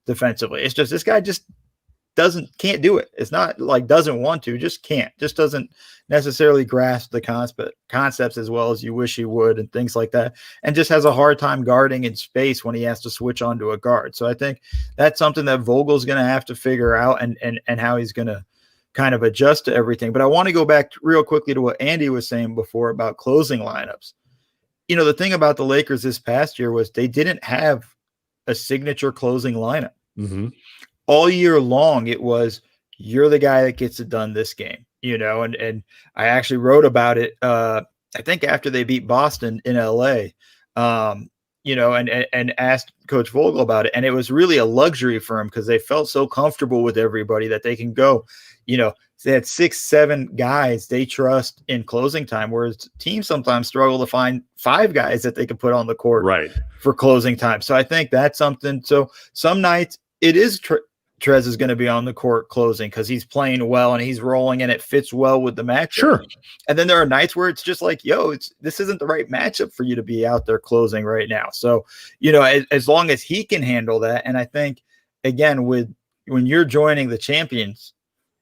defensively. It's just, this guy just can't do it. It's not like doesn't want to, just can't, just doesn't necessarily grasp the concepts as well as you wish he would, and things like that, and just has a hard time guarding in space when he has to switch onto a guard. So I think that's something that Vogel's going to have to figure out, and how he's going to kind of adjust to everything. But I want to go back real quickly to what Andy was saying before about closing lineups. The thing about the Lakers this past year was they didn't have a signature closing lineup. All year long, it was, you're the guy that gets it done this game, and I actually wrote about it. I think after they beat Boston in LA, and asked Coach Vogel about it. And it was really a luxury for him because they felt so comfortable with everybody that they can go, they had 6-7 guys they trust in closing time, whereas teams sometimes struggle to find 5 guys that they can put on the court for closing time. So I think that's something. So some nights it is Trez is going to be on the court closing because he's playing well and he's rolling and it fits well with the matchup. Sure. And then there are nights where it's just like, this isn't the right matchup for you to be out there closing right now. So, as long as he can handle that. And I think, again, when you're joining the champions,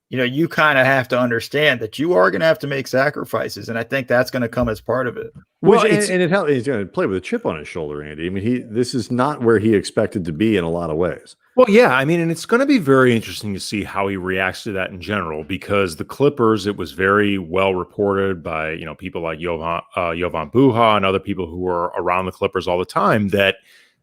you kind of have to understand that you are going to have to make sacrifices. And I think that's going to come as part of it. Well, he's going to play with a chip on his shoulder, Andy. I mean, this is not where he expected to be in a lot of ways. Well, yeah, I mean, and it's going to be very interesting to see how he reacts to that in general, because the Clippers, it was very well reported by, people like Jovan Buha and other people who were around the Clippers all the time, that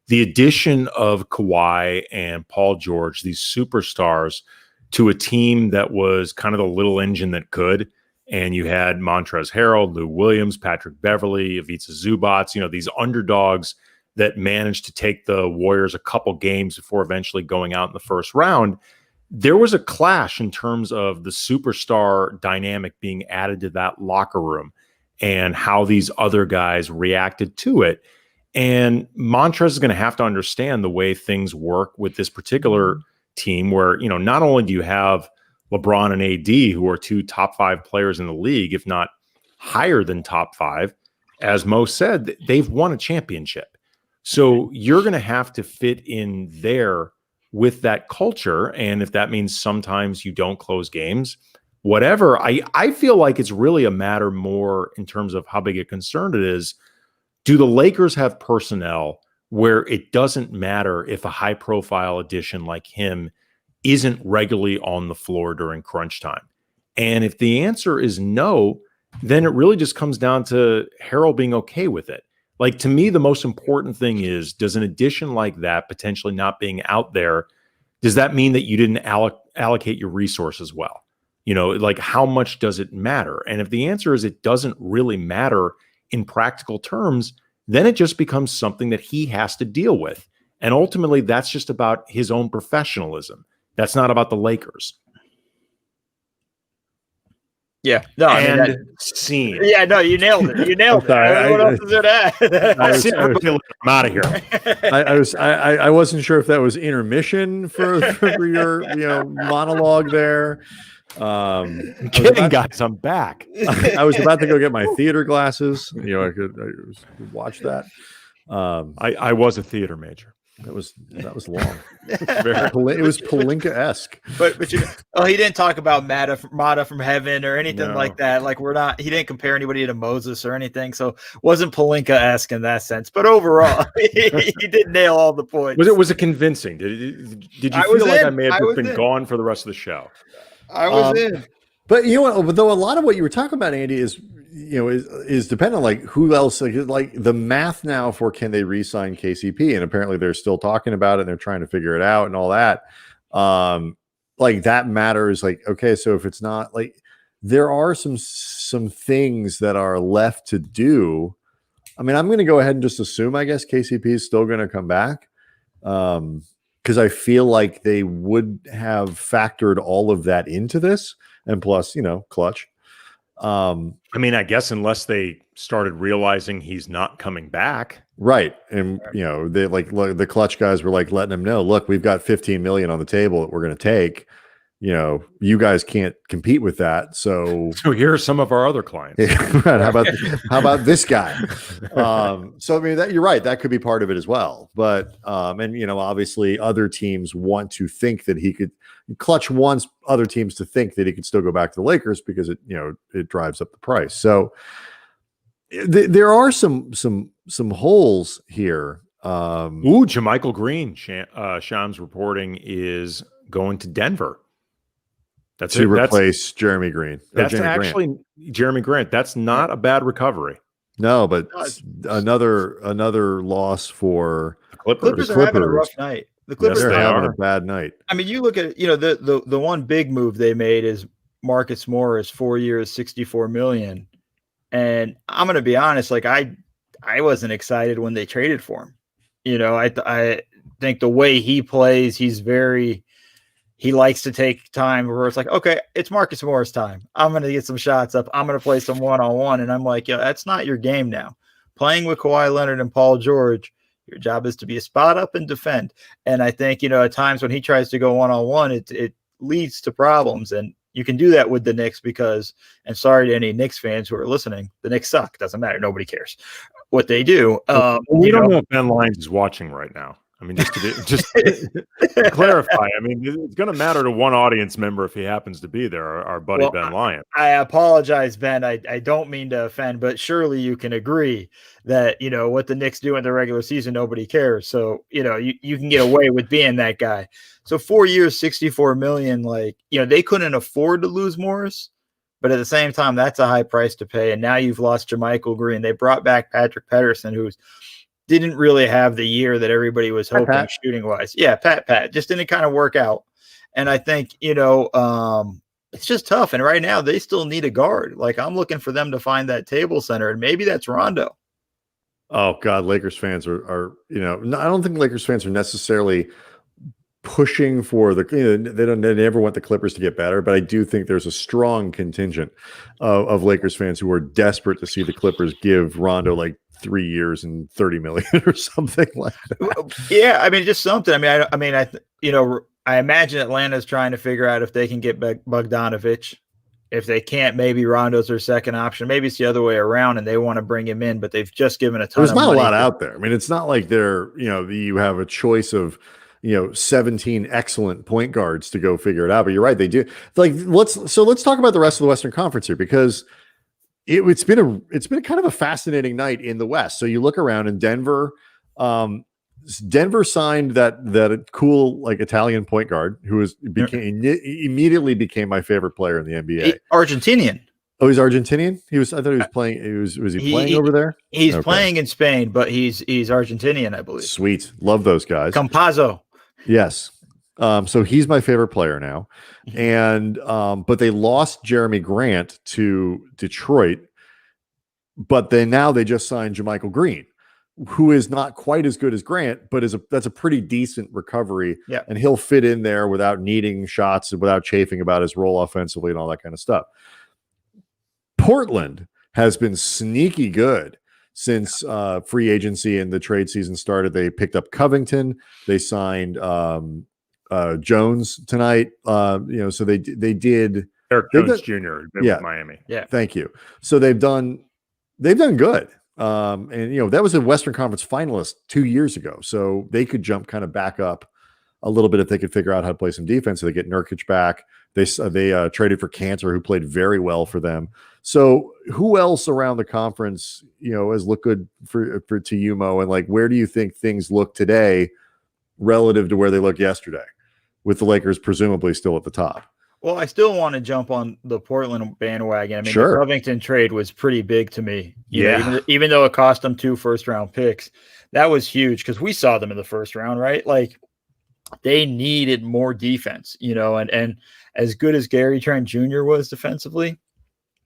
the addition of Kawhi and Paul George, these superstars, to a team that was kind of the little engine that could, and you had Montrezl Harrell, Lou Williams, Patrick Beverley, Ivica Zubac, these underdogs that managed to take the Warriors a couple games before eventually going out in the first round. There was a clash in terms of the superstar dynamic being added to that locker room. and how these other guys reacted to it. And Montrezl is going to have to understand the way things work with this particular team where, not only do you have LeBron and AD, who are 2 top 5 players in the league, if not higher than top 5, as Mo said, they've won a championship. So you're going to have to fit in there with that culture. And if that means sometimes you don't close games, whatever, I feel like it's really a matter more in terms of how big a concern it is. Do the Lakers have personnel where it doesn't matter if a high profile addition like him isn't regularly on the floor during crunch time? And if the answer is no, then it really just comes down to Harrell being okay with it. Like, to me, the most important thing is, does an addition like that potentially not being out there, does that mean that you didn't allocate your resources well? Like, how much does it matter? And if the answer is it doesn't really matter in practical terms, then it just becomes something that he has to deal with. And ultimately, that's just about his own professionalism. That's not about the Lakers. Yeah, no, scene. Yeah, no, you nailed it. You nailed it. What else is there to add? I'm out of here. I wasn't sure if that was intermission for your monologue there. I'm kidding, guys. I'm back. I was about to go get my theater glasses. I could watch that. I was a theater major. That was long. It was Palinka-esque. But he didn't talk about Mata from heaven or anything like that. Like, he didn't compare anybody to Moses or anything. So it wasn't Palinka-esque in that sense. But overall, he did nail all the points. Was it convincing? Did you feel like I may have just been gone for the rest of the show? I was in. But though a lot of what you were talking about, Andy, is dependent on like who else, like the math now for can they re-sign KCP, and apparently they're still talking about it and they're trying to figure it out and all that. Like that matters. Like, okay, so if it's not, like, there are some things that are left to do. I mean, I'm going to go ahead and just assume, I guess, KCP is still going to come back. Because I feel like they would have factored all of that into this, and plus, clutch. I mean, I guess unless they started realizing he's not coming back, right? And they the clutch guys were like letting him know, look, we've got 15 million on the table that we're going to take. You guys can't compete with that. So here are some of our other clients. Right, how about this guy? So I mean, that you're right. That could be part of it as well. But and obviously other teams want to think that he could. Clutch wants other teams to think that he could still go back to the Lakers because it drives up the price. So there are some holes here. JaMychal Green, Shams reporting, is going to Denver. That's to replace Jeremy Green. That's actually Grant. Jeremy Grant. That's not a bad recovery. No, but another loss for the Clippers. Are having a rough night. The Clippers are having a bad night. I mean, you look at the one big move they made is Marcus Morris, 4 years, $64 million. And I'm going to be honest, like I wasn't excited when they traded for him. I think the way he plays, he likes to take time where it's like, okay, it's Marcus Morris time. I'm going to get some shots up. I'm going to play some one-on-one. And I'm like, that's not your game now. Playing with Kawhi Leonard and Paul George, your job is to be a spot up and defend. And I think, at times when he tries to go one-on-one, it leads to problems. And you can do that with the Knicks because, and sorry to any Knicks fans who are listening, the Knicks suck. Doesn't matter. Nobody cares what they do. We don't know if Ben Lyons is watching right now. I mean, just to clarify, I mean, it's going to matter to one audience member if he happens to be there, our buddy Ben Lyon. I apologize, Ben. I don't mean to offend, but surely you can agree that, what the Knicks do in the regular season, nobody cares. So, you can get away with being that guy. So 4 years, $64 million, they couldn't afford to lose Morris, but at the same time, that's a high price to pay. And now you've lost JaMychal Green. They brought back Patrick Patterson, who's didn't really have the year that everybody was hoping shooting wise. Yeah. Pat just didn't kind of work out. And I think, it's just tough. And right now they still need a guard. Like, I'm looking for them to find that table center, and maybe that's Rondo. Oh God. Lakers fans are I don't think Lakers fans are necessarily pushing for they never want the Clippers to get better, but I do think there's a strong contingent of Lakers fans who are desperate to see the Clippers give Rondo like 3 years and $30 million or something like that. Yeah, I mean, just something. I imagine Atlanta's trying to figure out if they can get Bogdanovich. If they can't, maybe Rondo's their second option. Maybe it's the other way around, and they want to bring him in, but they've just given a ton. There's of not money a lot out there. I mean, it's not like you have a choice of 17 excellent point guards to go figure it out. But you're right, they do. Like let's talk about the rest of the Western Conference here, because it's been kind of a fascinating night in the West. So you look around, and Denver signed that cool like Italian point guard who immediately became my favorite player in the NBA. Argentinian. Oh, he's Argentinian? I thought he was playing. Was he playing over there? He's playing in Spain, but he's Argentinian, I believe. Sweet. Love those guys. Campazzo. Yes. So he's my favorite player now. And but they lost Jeremy Grant to Detroit, but now they just signed JaMychal Green, who is not quite as good as Grant, but that's a pretty decent recovery. Yeah. And he'll fit in there without needing shots and without chafing about his role offensively and all that kind of stuff. Portland has been sneaky good since free agency and the trade season started. They picked up Covington. They signed Jones tonight. So they did. Eric Jones Jr. with Miami. Yeah. Thank you. So they've done good. And that was a Western Conference finalist 2 years ago. So they could jump kind of back up a little bit if they could figure out how to play some defense. So they get Nurkic back. They traded for Cantor, who played very well for them. So who else around the conference, has looked good to you, Mo? And like, where do you think things look today relative to where they looked yesterday, with the Lakers presumably still at the top? Well, I still want to jump on the Portland bandwagon. I mean, sure. The Covington trade was pretty big to me. Even though it cost them 2 first-round picks, that was huge because we saw them in the first round, right? Like, they needed more defense, and as good as Gary Trent Jr. was defensively,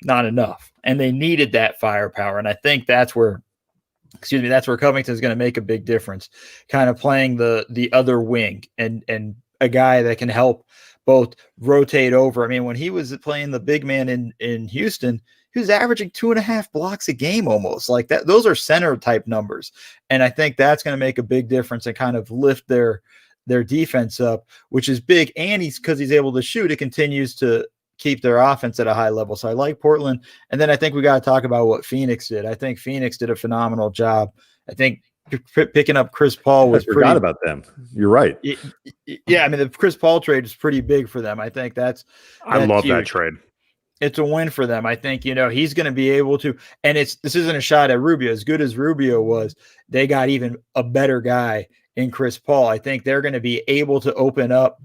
not enough. And they needed that firepower. And I think that's where Covington is going to make a big difference, kind of playing the other wing and a guy that can help both rotate over. I mean, when he was playing the big man in Houston, he was averaging 2.5 blocks a game almost like that. Those are center type numbers. And I think that's going to make a big difference and kind of lift their defense up, which is big. And because he's able to shoot, it continues to keep their offense at a high level. So I like Portland. And then I think we got to talk about what Phoenix did. I think Phoenix did a phenomenal job. I think picking up Chris Paul was forgot about them. You're right. Yeah. I mean, the Chris Paul trade is pretty big for them. I think that's I love huge. that trade. It's a win for them. I think, he's going to be able to, and this isn't a shot at Rubio. As good as Rubio was, they got even a better guy in Chris Paul. I think they're going to be able to open up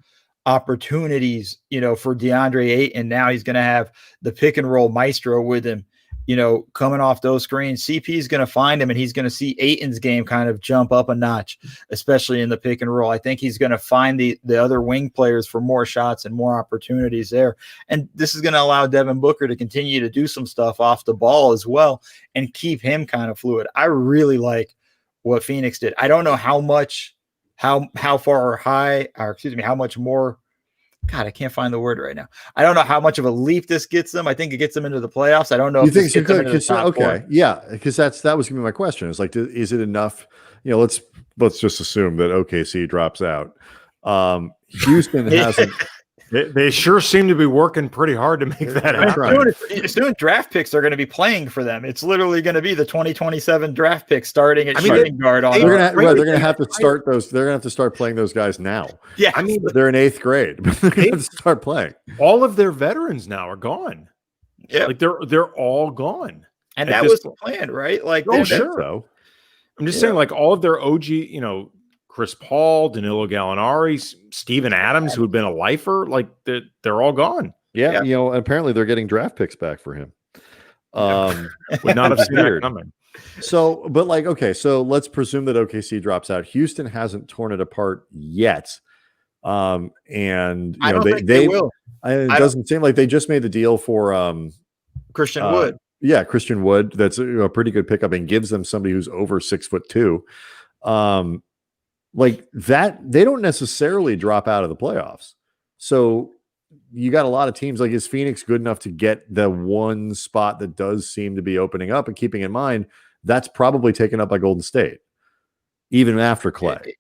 opportunities, for DeAndre Ayton. Now he's going to have the pick and roll maestro with him, coming off those screens. CP is going to find him, and he's going to see Ayton's game kind of jump up a notch, especially in the pick and roll. I think he's going to find the other wing players for more shots and more opportunities there. And this is going to allow Devin Booker to continue to do some stuff off the ball as well and keep him kind of fluid. I really like what Phoenix did. I don't know how much more. God, I can't find the word right now. I don't know how much of a leap this gets them. I think it gets them into the playoffs. I don't know. You if think this gets them into the top okay? four. Yeah, because that was gonna be my question. It's like, is it enough? Let's just assume that OKC drops out. Houston hasn't. They sure seem to be working pretty hard to make that happen. Soon draft picks are going to be playing for them. It's literally going to be the 2027 draft pick starting at shooting guard. They're going to have to start those. They're going to have to start playing those guys now. Yeah, I mean, they're in 8th grade. They're going to have to start playing. All of their veterans now are gone. Yeah, like they're all gone. And that was the plan, right? Like, sure. Though I'm just saying, like all of their OG, Chris Paul, Danilo Gallinari, Steven Adams, who had been a lifer, like they're all gone. Yeah, and apparently they're getting draft picks back for him. Would not have seen that coming. So, but like, okay, so let's presume that OKC drops out. Houston hasn't torn it apart yet. And I don't think they will. It doesn't seem like they just made the deal for Christian Wood. Yeah, Christian Wood. That's a pretty good pickup and gives them somebody who's over 6'2". like that, they don't necessarily drop out of the playoffs. So you got a lot of teams. Like, is Phoenix good enough to get the one spot that does seem to be opening up? And keeping in mind, that's probably taken up by Golden State, even after Clay.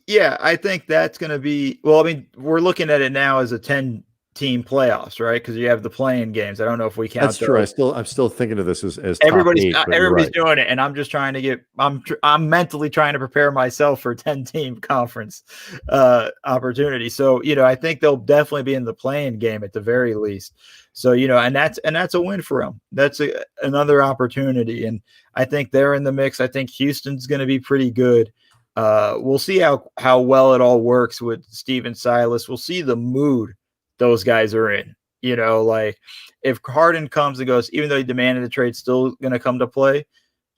Yeah, I think that's going to be, well, I mean, we're looking at it now as a 10-team playoffs, right? Because you have the playing games. I don't know if we count. That's true. I'm still thinking of this as everybody's top 8, everybody's doing it, and I'm just trying to get. I'm mentally trying to prepare myself for 10-team conference opportunity. So I think they'll definitely be in the playing game at the very least. So and that's a win for them. That's another opportunity, and I think they're in the mix. I think Houston's going to be pretty good. We'll see how well it all works with Steven Silas. We'll see the mood those guys are in. Like if Harden comes and goes, even though he demanded the trade, still going to come to play,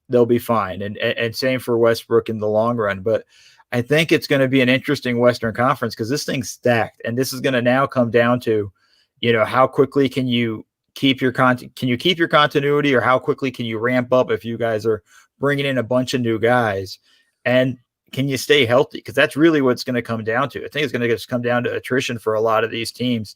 they'll be fine. And same for Westbrook in the long run. But I think it's going to be an interesting Western Conference because this thing's stacked, and this is going to now come down to, how quickly can you keep your continuity, or how quickly can you ramp up if you guys are bringing in a bunch of new guys, and can you stay healthy? Because that's really what's going to come down to. I think it's going to just come down to attrition for a lot of these teams,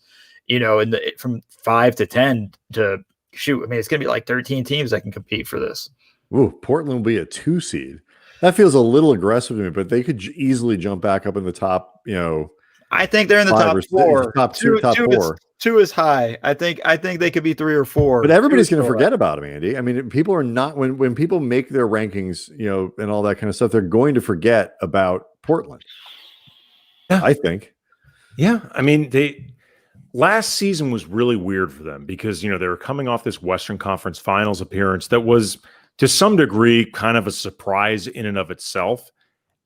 from 5 to 10 to shoot. I mean, it's going to be like 13 teams that can compete for this. Ooh, Portland will be a 2 seed. That feels a little aggressive to me, but they could easily jump back up in the top, I think they're in the top 4. Top 4. 2 is high. I think they could be 3 or 4. But everybody's going to forget about them, Andy. I mean, people are not, when people make their rankings, and all that kind of stuff, they're going to forget about Portland. Yeah. I think. Yeah. I mean, last season was really weird for them because, they were coming off this Western Conference Finals appearance that was to some degree kind of a surprise in and of itself.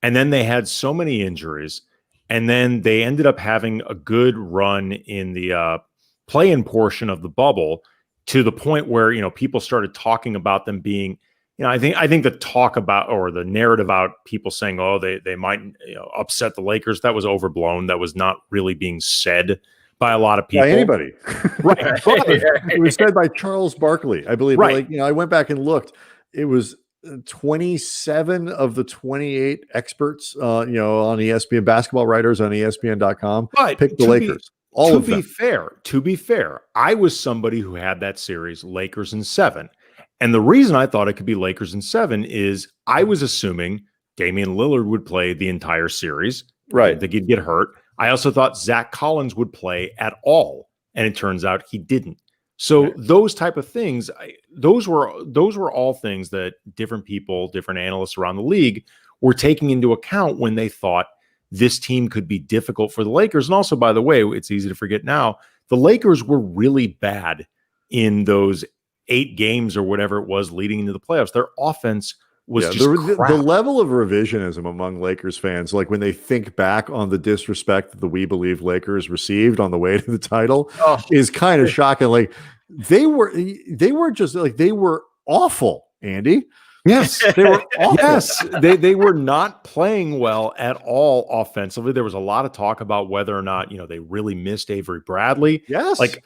And then they had so many injuries. And then they ended up having a good run in the play-in portion of the bubble to the point where, people started talking about them being, I think the talk about, or the narrative about people saying, oh, they might upset the Lakers, that was overblown. That was not really being said by a lot of people. By anybody. Right. It was said by Charles Barkley, I believe. Right. Like, I went back and looked. It was 27 of the 28 experts, on ESPN, basketball writers on ESPN.com picked the Lakers. To be fair, I was somebody who had that series, Lakers in 7. And the reason I thought it could be Lakers in 7 is I was assuming Damian Lillard would play the entire series. Right. I didn't think he'd get hurt. I also thought Zach Collins would play at all. And it turns out he didn't. So those type of things, those were all things that different people, different analysts around the league were taking into account when they thought this team could be difficult for the Lakers. And also, by the way, it's easy to forget now, the Lakers were really bad in those 8 games or whatever it was leading into the playoffs. Their offense was just the level of revisionism among Lakers fans, like when they think back on the disrespect that the We Believe Lakers received on the way to the title, is kind of shocking. Like they were awful, Andy. Yes, they were awful. Yes, they were not playing well at all offensively. There was a lot of talk about whether or not they really missed Avery Bradley. Yes, like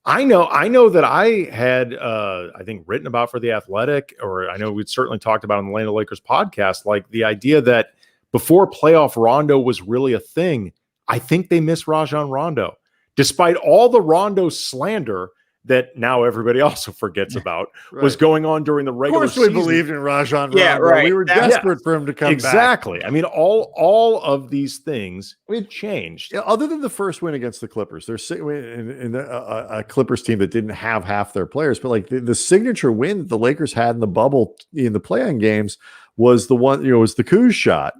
I know that I had I think written about for The Athletic, or I know we'd certainly talked about on the Land of Lakers podcast, like the idea that before playoff Rondo was really a thing, I think they missed Rajon Rondo, despite all the Rondo slander that now everybody also forgets about was going on during the regular season. Of course we believed in Rajon Rondo. Yeah, right. We were desperate for him to come back. Exactly. I mean, all of these things changed. Yeah, other than the first win against the Clippers, they're in a Clippers team that didn't have half their players, but like the signature win that the Lakers had in the bubble in the play-in games was the one, was the Kuz shot.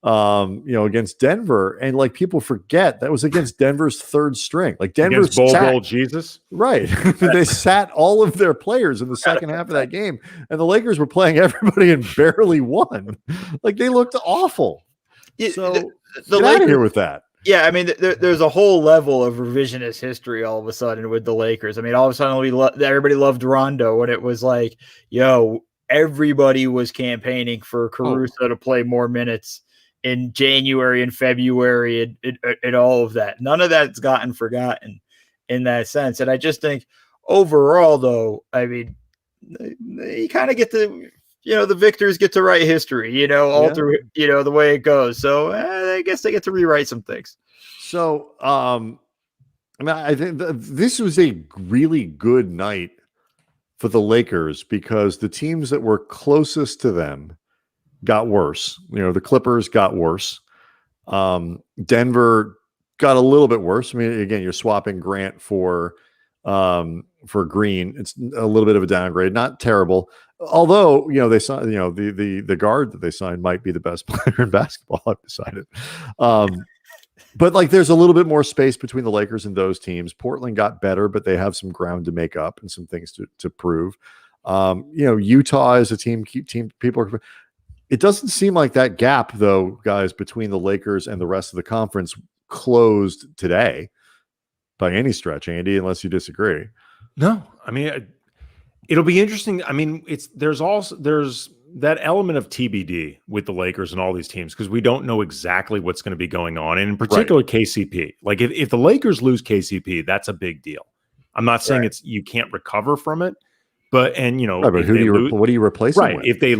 Against Denver, and like people forget that was against Denver's third string. Like Denver's Bowl Jesus, right? They sat all of their players in the second half of that game, and the Lakers were playing everybody and barely won. Like they looked awful. So the get out of here with that. Yeah, I mean, there's a whole level of revisionist history all of a sudden with the Lakers. I mean, all of a sudden everybody loved Rondo, and it was like, everybody was campaigning for Caruso to play more minutes in January and February and all of that. None of that's gotten forgotten in that sense. And I just think overall, though, I mean, you kind of get to, the victors get to write history, all through, the way it goes. So I guess they get to rewrite some things. So, I think this was a really good night for the Lakers because the teams that were closest to them got worse. The Clippers got worse. Denver got a little bit worse. I mean, again, you're swapping Grant for Green. It's a little bit of a downgrade, not terrible. Although, they signed, the guard that they signed might be the best player in basketball, I've decided. But there's a little bit more space between the Lakers and those teams. Portland got better, but they have some ground to make up and some things to prove. Utah is a team people are. It doesn't seem like that gap, though, guys, between the Lakers and the rest of the conference closed today by any stretch, Andy, unless you disagree. No, I mean, it'll be interesting. I mean, there's that element of TBD with the Lakers and all these teams because we don't know exactly what's going to be going on. And in particular, KCP. If the Lakers lose KCP, that's a big deal. I'm not saying you can't recover from it, but but what do you replace him with? If they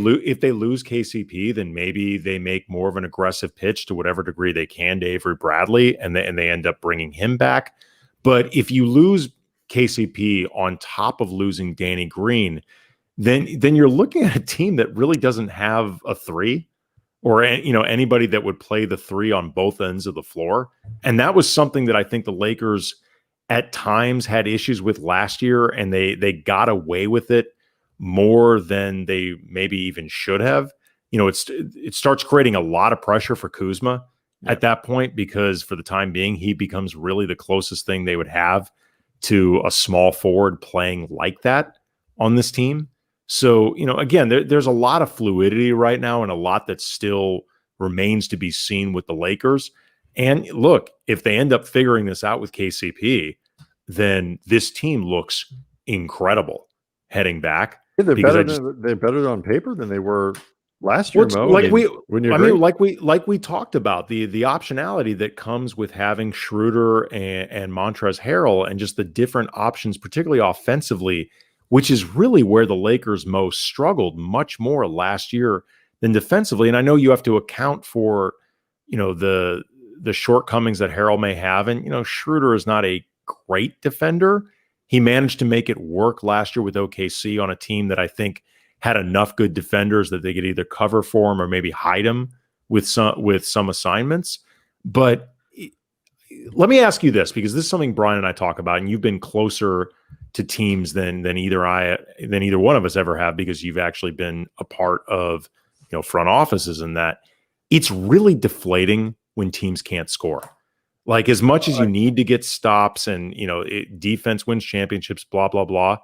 lose KCP, then maybe they make more of an aggressive pitch to whatever degree they can to Avery Bradley, and they end up bringing him back. But if you lose KCP on top of losing Danny Green, then you're looking at a team that really doesn't have a three or anybody that would play the three on both ends of the floor. And that was something that I think the Lakers at times had issues with last year, and they got away with it more than they maybe even should have. It starts creating a lot of pressure for Kuzma at that point because for the time being, he becomes really the closest thing they would have to a small forward playing like that on this team. So, again, there's a lot of fluidity right now and a lot that still remains to be seen with the Lakers. And look, if they end up figuring this out with KCP, then this team looks incredible heading back. Yeah, they're better on paper than they were last year, Mo. Like we talked about the optionality that comes with having Schroder and Montrezl Harrell and just the different options, particularly offensively, which is really where the Lakers most struggled much more last year than defensively. And I know you have to account for, the shortcomings that Harrell may have. And, Schroder is not a great defender. He managed to make it work last year with OKC on a team that I think had enough good defenders that they could either cover for him or maybe hide him with some assignments. But let me ask you this, because this is something Brian and I talk about, and you've been closer to teams than either one of us ever have, because you've actually been a part of front offices, and that it's really deflating when teams can't score. As much as you need to get stops and defense wins championships, blah blah blah,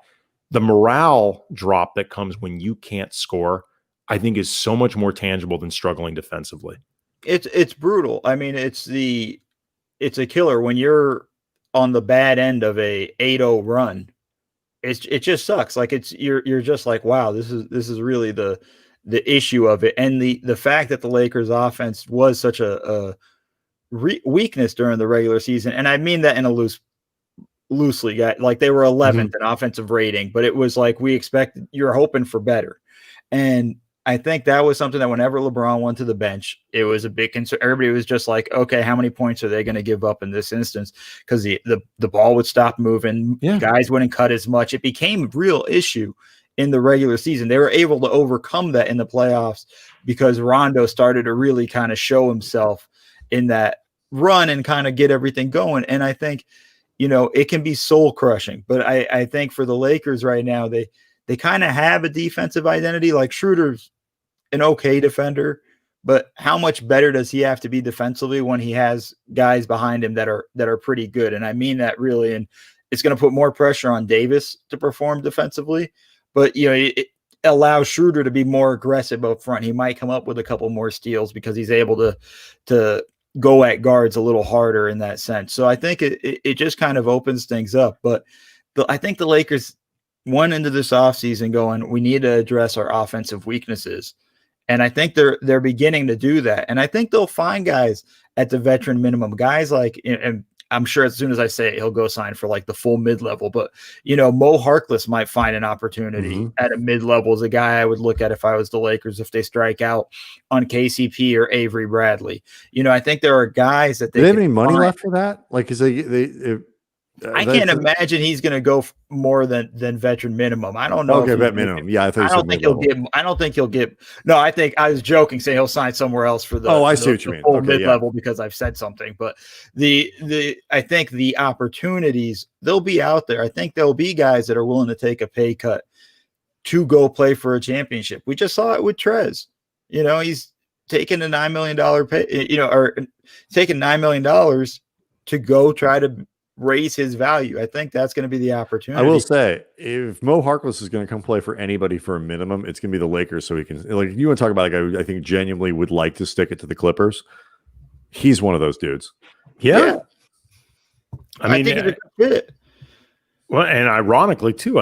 the morale drop that comes when you can't score, I think, is so much more tangible than struggling defensively. It's brutal. I mean, it's a killer when you're on the bad end of a 8-0 run. It just sucks. You're just like, wow, this is really the issue of it. And the fact that the Lakers offense was such a weakness during the regular season. And I mean that in a loosely, they were 11th in offensive rating, but it was you're hoping for better. And I think that was something that whenever LeBron went to the bench, it was a big concern. Everybody was just like, okay, how many points are they going to give up in this instance? Because the ball would stop moving. Yeah. Guys wouldn't cut as much. It became a real issue in the regular season. They were able to overcome that in the playoffs because Rondo started to really kind of show himself in that run and kind of get everything going. And I think, it can be soul crushing, but I think for the Lakers right now, they kind of have a defensive identity. Like Schroeder's an okay defender, but how much better does he have to be defensively when he has guys behind him that are pretty good? And I mean that really, and it's going to put more pressure on Davis to perform defensively, but it allows Schroeder to be more aggressive up front. He might come up with a couple more steals because he's able to go at guards a little harder in that sense. So I think it just kind of opens things up. But I think the Lakers went into this offseason going, we need to address our offensive weaknesses. And I think they're beginning to do that. And I think they'll find guys at the veteran minimum, guys and I'm sure as soon as I say it, he'll go sign for like the full mid-level. But, Mo Harkless might find an opportunity at a mid-level as a guy I would look at if I was the Lakers, if they strike out on KCP or Avery Bradley. I think there are guys that they have any money left for that? Like, is I can't imagine he's going to go more than veteran minimum. I don't know. Okay, vet minimum. Yeah, I don't think he'll get. I don't think he'll get. No, I think I was joking, saying he'll sign somewhere else for the. Oh, I see what you mean. Full mid-level because I've said something, but I think the opportunities they'll be out there. I think there'll be guys that are willing to take a pay cut to go play for a championship. We just saw it with Trez. He's taking a $9 million pay. Or taking $9 million to go try to raise his value. I think that's going to be the opportunity. I will say, if Mo Harkless is going to come play for anybody for a minimum, it's going to be the Lakers. So he can, like, you want to talk about a guy who I think genuinely would like to stick it to the Clippers. He's one of those dudes. Yeah. I think it's a good fit. Well, and ironically too,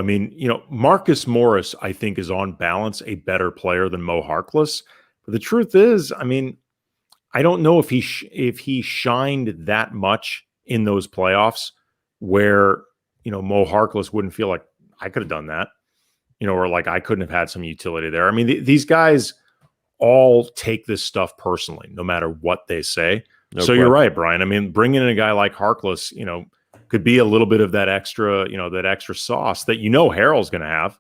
Marcus Morris, I think, is on balance a better player than Mo Harkless. But the truth is, I don't know if he shined that much in those playoffs where, Mo Harkless wouldn't feel like I could have done that, or like I couldn't have had some utility there. These guys all take this stuff personally, no matter what they say. No so you're right, Brian. Bringing in a guy like Harkless, could be a little bit of that extra, that extra sauce that, Harrell's going to have.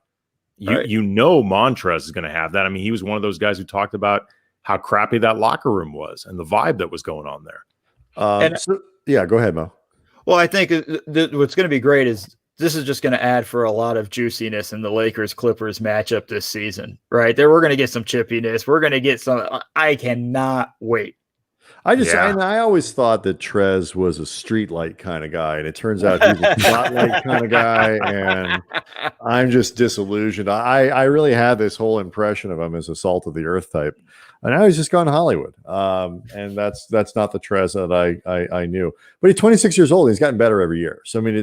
Montrez is going to have that. He was one of those guys who talked about how crappy that locker room was and the vibe that was going on there. Yeah, go ahead, Mo. Well, I think what's going to be great is this is just going to add for a lot of juiciness in the Lakers-Clippers matchup this season, right? We're going to get some chippiness. We're going to get some – I cannot wait. I always thought that Trez was a streetlight kind of guy, and it turns out he's a spotlight kind of guy, and I'm just disillusioned. I really had this whole impression of him as a salt of the earth type, and now he's just gone Hollywood. And that's not the Trez that I knew. But he's 26 years old. And he's gotten better every year. So it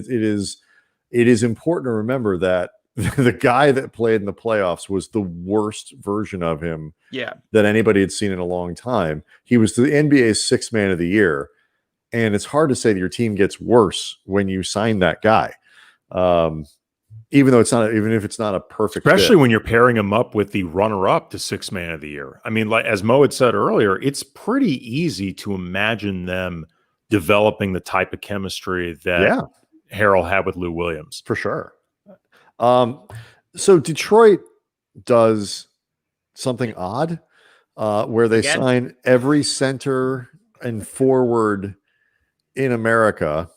is important to remember that the guy that played in the playoffs was the worst version of him that anybody had seen in a long time. He was the NBA's sixth man of the year. And it's hard to say that your team gets worse when you sign that guy. Even if it's not a perfect especially fit. When you're pairing him up with the runner-up to sixth man of the year. Like as Mo had said earlier, it's pretty easy to imagine them developing the type of chemistry that Harrell had with Lou Williams. For sure. So Detroit does something odd where they sign every center and forward in America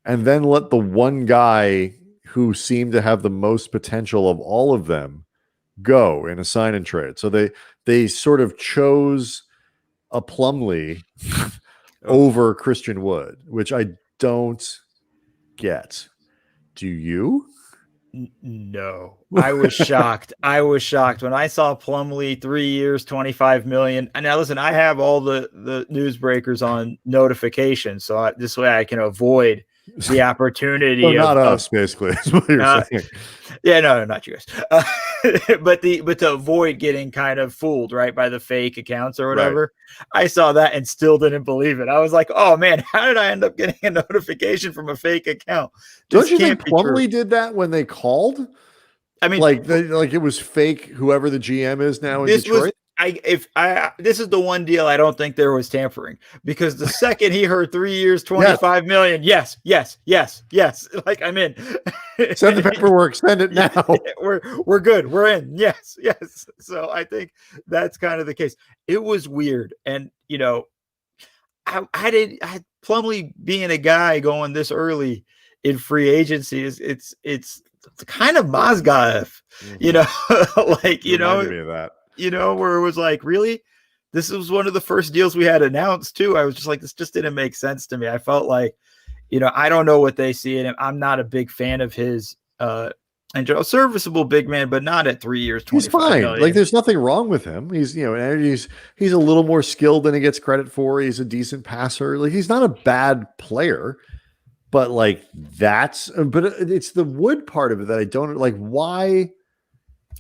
and then let the one guy who seemed to have the most potential of all of them go in a sign and trade. So they sort of chose a Plumlee over Christian Wood, which I don't get. Do you? No, I was shocked. I was shocked when I saw Plumlee 3 years, $25 million. And now listen, I have all the newsbreakers on notifications, so this way I can avoid the opportunity. Well, not us, basically. That's what you're saying. Yeah, no, not you guys. But to avoid getting kind of fooled, right, by the fake accounts or whatever. Right. I saw that and still didn't believe it. I was like, oh man, how did I end up getting a notification from a fake account? Don't you think Plumlee did that when they called? Like it was fake. Whoever the GM is now in Detroit. This is the one deal I don't think there was tampering, because the second he heard 3 years, $25 million, yes. Like, I'm in. Send the paperwork. Send it now. We're good. We're in. Yes. So I think that's kind of the case. It was weird, and I Plumlee being a guy going this early in free agency it's kind of Mozgov, like where it was like, really, this was one of the first deals we had announced too. I was just like, this just didn't make sense to me. I felt like, I don't know what they see in him. I'm not a big fan of his and serviceable big man, but not at 3 years. He's fine. Million. Like there's nothing wrong with him. He's he's a little more skilled than he gets credit for. He's a decent passer. Like he's not a bad player, but like but it's the Wood part of it that I don't like. Why?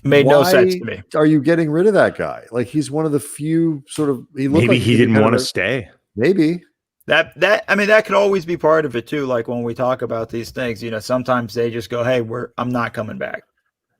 Made no sense to me. Are you getting rid of that guy? Like he's one of the few sort of. Maybe he didn't want to stay. Maybe That could always be part of it too. Like when we talk about these things, sometimes they just go, "Hey, I'm not coming back."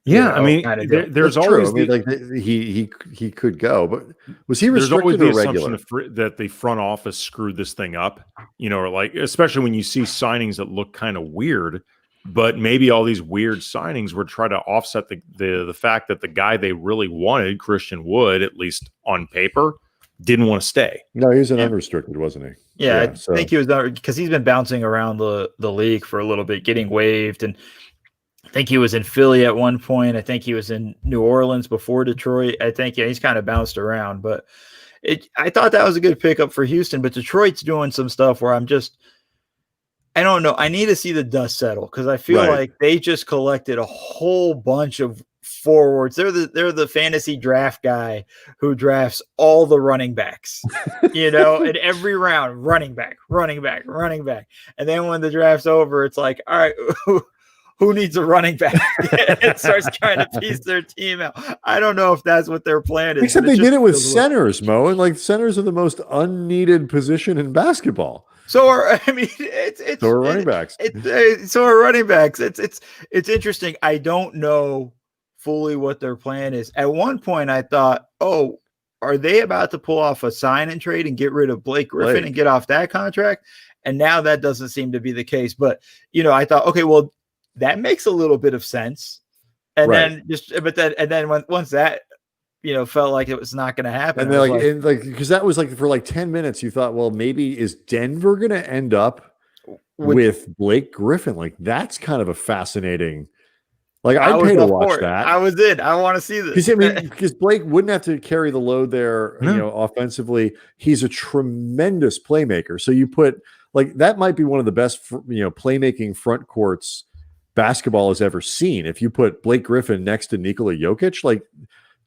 Yeah, there's That's always true. He could go, but was he there's always restricted the or regular? assumption that the front office screwed this thing up, or like, especially when you see signings that look kind of weird, but maybe all these weird signings were trying to offset the fact that the guy they really wanted, Christian Wood, at least on paper, didn't want to stay. No, he was an unrestricted, wasn't he? Yeah, I think he was, because he's been bouncing around the league for a little bit, getting waived, and I think he was in Philly at one point. I think he was in New Orleans before Detroit. I think he's kind of bounced around, but I thought that was a good pickup for Houston. But Detroit's doing some stuff where I don't know. I need to see the dust settle because I feel like they just collected a whole bunch of forwards. They're the fantasy draft guy who drafts all the running backs, in every round, running back. And then when the draft's over, it's like, all right, who needs a running back? And starts trying to piece their team out. I don't know if that's what their plan is. Except they did it with centers, Mo, and like centers are the most unneeded position in basketball. So are running backs. So are running backs. It's interesting. I don't know fully what their plan is. At one point, I thought, oh, are they about to pull off a sign and trade and get rid of Blake Griffin and get off that contract? And now that doesn't seem to be the case. But I thought, okay, well, that makes a little bit of sense. And then once that, felt like it was not going to happen. And because that was like for like 10 minutes, you thought, well, maybe is Denver going to end up with Blake Griffin? Like that's kind of a fascinating. Like I'd pay to watch that. I was in. I want to see this because Blake wouldn't have to carry the load there. Offensively, he's a tremendous playmaker. So you put like that might be one of the best playmaking front courts basketball has ever seen. If you put Blake Griffin next to Nikola Jokic, like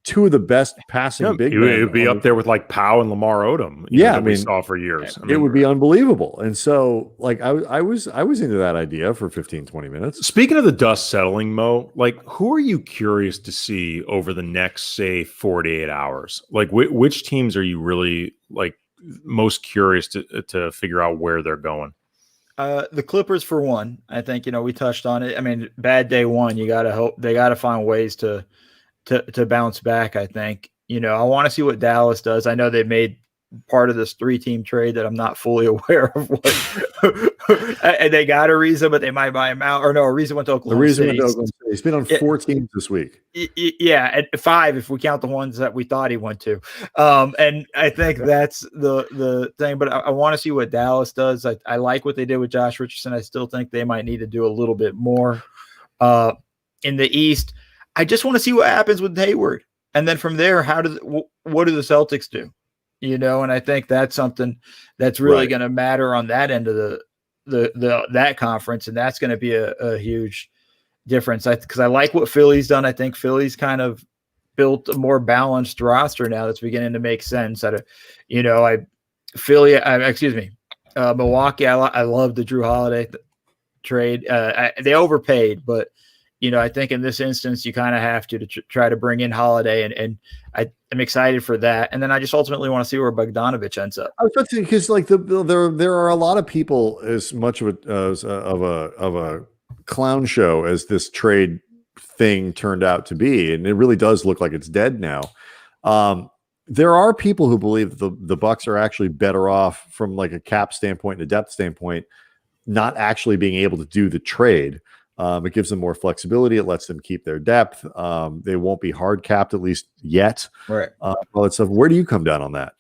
two of the best passing big men. It would be up there with like Powell and Lamar Odom. We saw for years. It would be unbelievable. And so like I was into that idea for 15, 20 minutes. Speaking of the dust settling, Mo, like who are you curious to see over the next, say, 48 hours? Like which teams are you really like most curious to figure out where they're going? The Clippers, for one. I think, we touched on it. I mean, bad day one, you got to hope they got to find ways to bounce back. I think, I want to see what Dallas does. I know they made part of this 3-team trade that I'm not fully aware of and they got Ariza, but they might buy him out. Or no, Ariza went to Oklahoma City. He's been on 4 teams this week. Yeah, at 5 if we count the ones that we thought he went to. And I think that's the thing. But I want to see what Dallas does. I like what they did with Josh Richardson. I still think they might need to do a little bit more. In the East, I just want to see what happens with Hayward. And then from there, what do the Celtics do? And I think that's something that's really going to matter on that end of that conference, and that's going to be a huge difference. Because I like what Philly's done. I think Philly's kind of built a more balanced roster now that's beginning to make sense. Milwaukee. I love the Drew Holiday trade. They overpaid, but I think in this instance, you kind of have to try to bring in Holiday, and I'm excited for that. And then I just ultimately want to see where Bogdanovich ends up. I was about to say, because like there are a lot of people as much of a clown show as this trade thing turned out to be, and it really does look like it's dead now. There are people who believe that the Bucks are actually better off from like a cap standpoint and a depth standpoint, not actually being able to do the trade. It gives them more flexibility. It lets them keep their depth. They won't be hard capped, at least yet. Right. All that stuff. Where do you come down on that?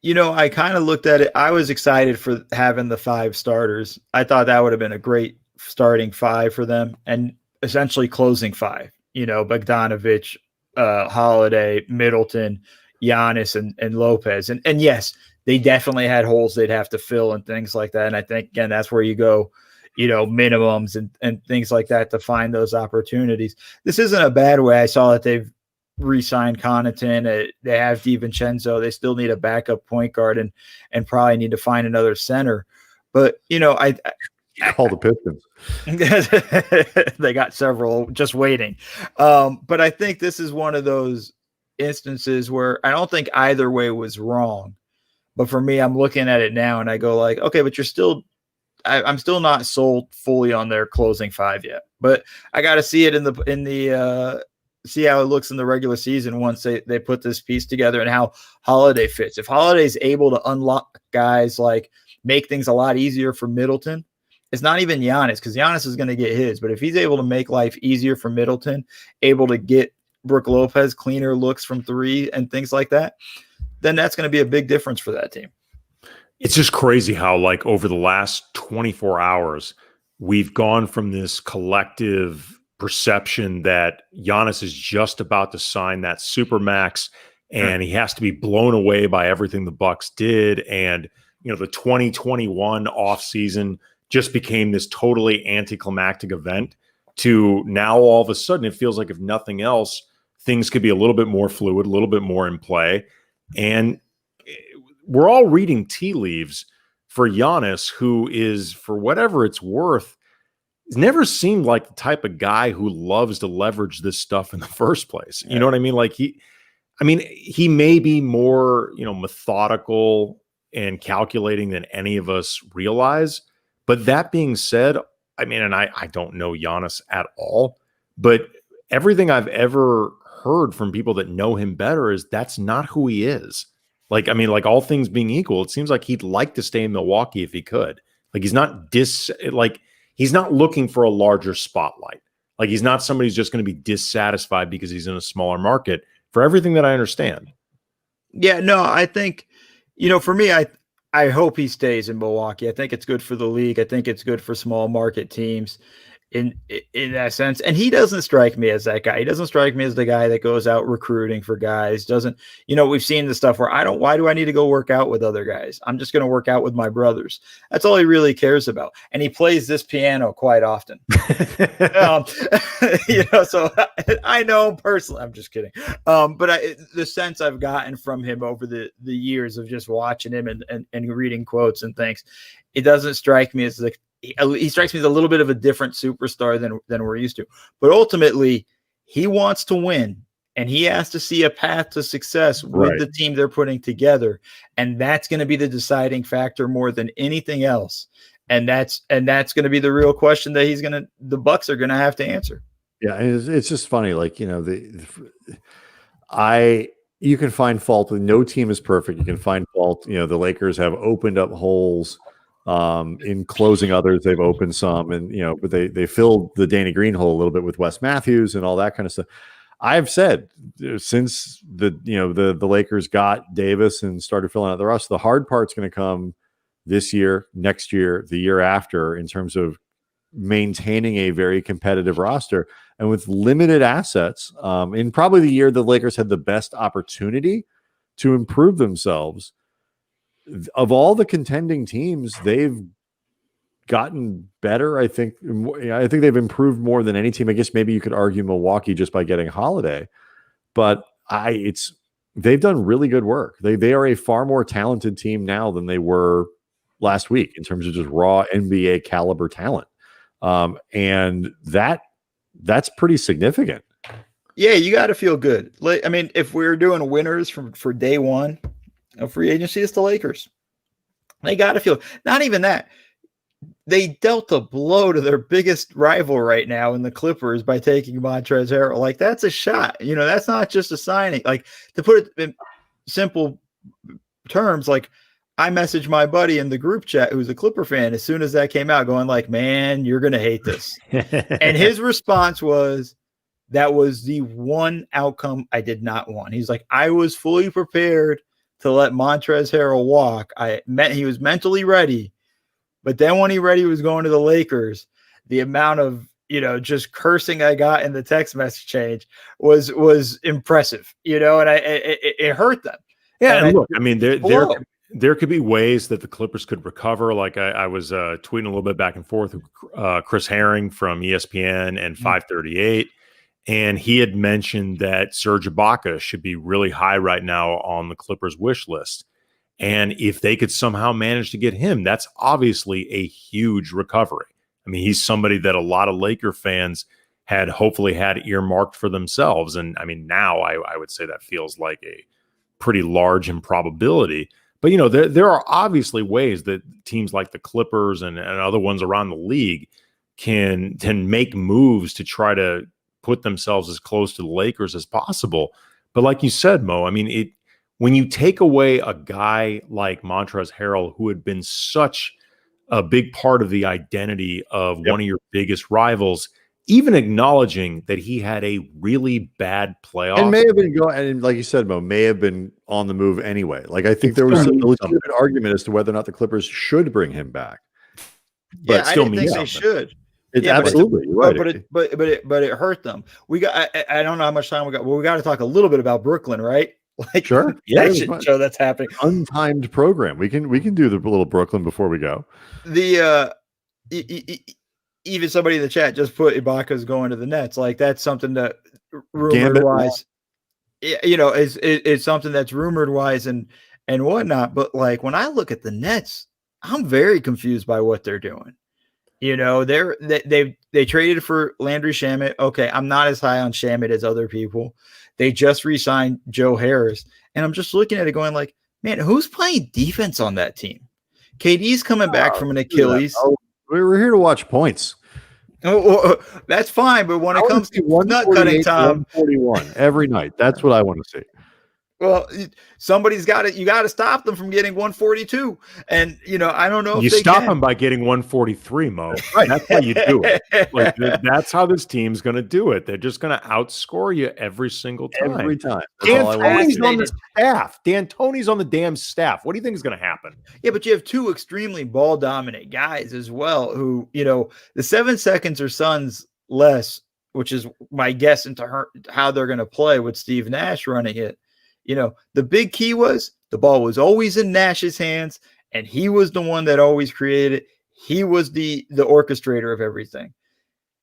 I kind of looked at it. I was excited for having the 5 starters. I thought that would have been a great starting 5 for them, and essentially closing 5. Bogdanovich, Holiday, Middleton, Giannis, and Lopez. And yes, they definitely had holes they'd have to fill and things like that. And I think, again, that's where you go, minimums and things like that to find those opportunities. This isn't a bad way. I saw that they've re-signed Connaughton. They have DiVincenzo. They still need a backup point guard and probably need to find another center. But, I call the Pistons. They got several just waiting. But I think this is one of those instances where I don't think either way was wrong. But for me, I'm looking at it now and I go like, okay, but I'm still not sold fully on their closing five yet. But I got to see it in the see how it looks in the regular season once they put this piece together and how Holiday fits. If Holiday's able to unlock guys, like make things a lot easier for Middleton, it's not even Giannis, because Giannis is going to get his. But if he's able to make life easier for Middleton, able to get Brook Lopez cleaner looks from three and things like that, then that's going to be a big difference for that team. It's just crazy how, like, over the last 24 hours, we've gone from this collective perception that Giannis is just about to sign that supermax and he has to be blown away by everything the Bucks did. And, the 2021 offseason just became this totally anticlimactic event, to now all of a sudden it feels like, if nothing else, things could be a little bit more fluid, a little bit more in play. And we're all reading tea leaves for Giannis, who is, for whatever it's worth, never seemed like the type of guy who loves to leverage this stuff in the first place. You know what I mean? Like he may be more, methodical and calculating than any of us realize. But that being said, and I don't know Giannis at all, but everything I've ever heard from people that know him better is that's not who he is. Like all things being equal, it seems like he'd like to stay in Milwaukee if he could. Like he's not looking for a larger spotlight. Like he's not somebody who's just going to be dissatisfied because he's in a smaller market, for everything that I understand. Yeah, no, I think, for me, I hope he stays in Milwaukee. I think it's good for the league. I think it's good for small market teams in that sense. And he doesn't strike me as that guy. He doesn't strike me as the guy that goes out recruiting for guys. We've seen the stuff where why do I need to go work out with other guys? I'm just going to work out with my brothers. That's all he really cares about. And he plays this piano quite often. So I know him personally. I'm just kidding. But the sense I've gotten from him over the years of just watching him and reading quotes and things, it doesn't strike me as he strikes me as a little bit of a different superstar than we're used to. But ultimately, he wants to win, and he has to see a path to success with the team they're putting together, and that's going to be the deciding factor more than anything else. And that's going to be the real question that the Bucks are going to have to answer. Yeah, it's just funny, like you can find fault with, no team is perfect. You can find fault. The Lakers have opened up holes. In closing others, they've opened some, and but they filled the Danny Green hole a little bit with Wes Matthews and all that kind of stuff. I've said since the Lakers got Davis and started filling out the rest, the hard part's going to come this year, next year, the year after, in terms of maintaining a very competitive roster. And with limited assets, in probably the year the Lakers had the best opportunity to improve themselves, of all the contending teams, they've gotten better. I think they've improved more than any team. I guess maybe you could argue Milwaukee just by getting Holiday, but they've done really good work. They are a far more talented team now than they were last week in terms of just raw NBA caliber talent, and that's pretty significant. Yeah, you got to feel good. If we're doing winners for day one of free agency, it's the Lakers. They got to feel, not even that. They dealt a blow to their biggest rival right now in the Clippers by taking Montrezl Harrell. Like, that's a shot. That's not just a signing. Like, to put it in simple terms, like, I messaged my buddy in the group chat who's a Clipper fan as soon as that came out, going like, man, you're going to hate this. And his response was, that was the one outcome I did not want. He's like, I was fully prepared to let Montrezl Harrell walk. He was mentally ready, but then when he was going to the Lakers, the amount of just cursing I got in the text message change was impressive. And it hurt them. Yeah, and look, there could be ways that the Clippers could recover. Like I was tweeting a little bit back and forth with Chris Herring from ESPN and 538. And he had mentioned that Serge Ibaka should be really high right now on the Clippers wish list. And if they could somehow manage to get him, that's obviously a huge recovery. He's somebody that a lot of Laker fans had hopefully had earmarked for themselves. And now I would say that feels like a pretty large improbability. But, you know, there are obviously ways that teams like the Clippers and other ones around the league can make moves to try to put themselves as close to the Lakers as possible. But like you said, Mo, I mean, when you take away a guy like Montrezl Harrell, who had been such a big part of the identity of one of your biggest rivals, even acknowledging that he had a really bad playoff. And may have been going, and like you said, Mo, may have been on the move anyway. Like, I think there was a legitimate argument as to whether or not the Clippers should bring him back. But yeah, still I didn't think they should. Absolutely, right. But it hurt them. We got. I don't know how much time we got. Well, we got to talk a little bit about Brooklyn, right? Like, sure, that show that's happening. Untimed program. We can do the little Brooklyn before we go. Even somebody in the chat just put Ibaka's going to the Nets. Like, that's something that rumored wise, you know, it's something that's rumored wise and whatnot. But like, when I look at the Nets, I'm very confused by what they're doing. You know, they traded for Landry Shamet. Okay, I'm not as high on Shamet as other people. They just re-signed Joe Harris, and I'm just looking at it going like, man, who's playing defense on that team? KD's coming back from an Achilles. We're here to watch points. Oh, that's fine, but when it comes to nut cutting time, 141 every night. That's what I want to see. Well, somebody's got it. You got to stop them from getting 142. And, you know, I don't know if you they stop can. them by getting 143, Mo. Right. That's how you do it. Like, that's how this team's going to do it. They're just going to outscore you every single time. Every time. D'Antoni's on the staff. D'Antoni's on the damn staff. What do you think is going to happen? Yeah, but you have two extremely ball dominant guys as well who, you know, the 7 seconds or Suns less, which is my guess into how they're going to play with Steve Nash running it. You know, the big key was the ball was always in Nash's hands, and he was the one that always created. He was the orchestrator of everything.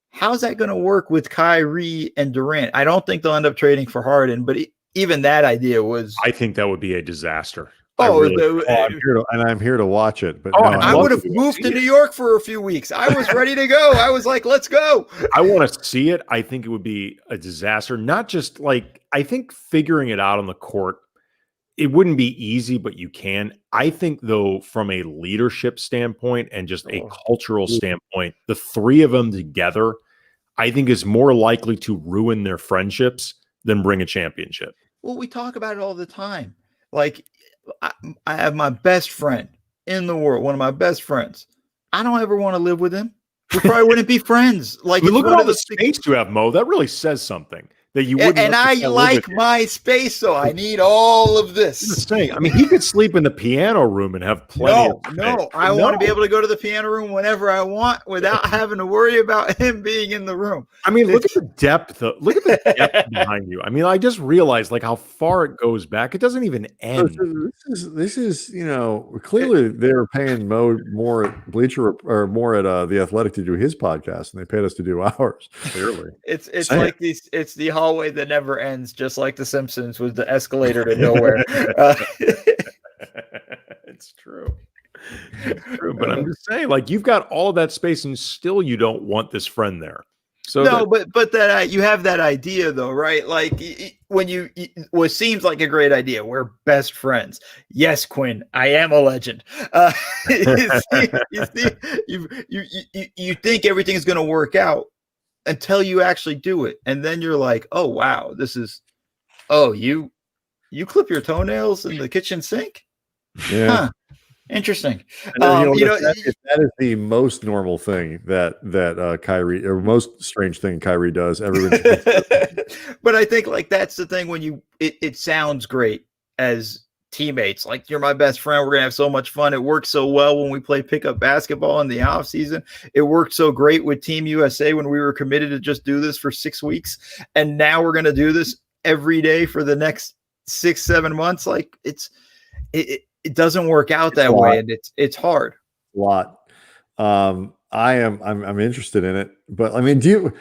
How's that going to work with Kyrie and Durant? I don't think they'll end up trading for Harden, but even that idea was. I think that would be a disaster. I'm here to watch it. But I would have moved to New York for a few weeks. I was ready to go. I was like, let's go. I want to see it. I think it would be a disaster. Not just like, I think figuring it out on the court, it wouldn't be easy, but you can. I think, though, from a leadership standpoint and just a cultural standpoint, the three of them together, I think is more likely to ruin their friendships than bring a championship. Well, we talk about it all the time. Like, I have my best friend in the world, one of my best friends. I don't ever want to live with him. We probably wouldn't be friends. Like, look at all the space you have, Mo. That really says something. That you wouldn't. And I like my space, so I need all of this. I'm just saying. I mean, he could sleep in the piano room and have plenty of space. No, I want to be able to go to the piano room whenever I want without having to worry about him being in the room. I mean, look at the depth. Look at the depth behind you. I mean, I just realized like how far it goes back. It doesn't even end. This is, you know, clearly they're paying Mo more at Bleacher or more at the Athletic to do his podcast, and they paid us to do ours. Clearly, it's like these. It's the hallway that never ends, just like The Simpsons with the escalator to nowhere. It's true. It's true. But I'm just saying, like, you've got all of that space and still you don't want this friend there. So no, but that you have that idea though, right? Like when what seems like a great idea, we're best friends. Yes, Quinn, I am a legend. You think everything is going to work out until you actually do it, and then you're like, oh wow, this is. Oh, you clip your toenails in the kitchen sink? Yeah. Huh. Interesting. That is the most normal thing that Kyrie, or most strange thing Kyrie does. Everyone, but I think like that's the thing when it sounds great as teammates. Like, you're my best friend. We're gonna have so much fun. It works so well when we play pickup basketball in the off season. It worked so great with Team USA when we were committed to just do this for 6 weeks, and now we're gonna do this every day for the next 6-7 months. Like it doesn't work out that way, and it's hard. A lot. I'm interested in it, but I mean, do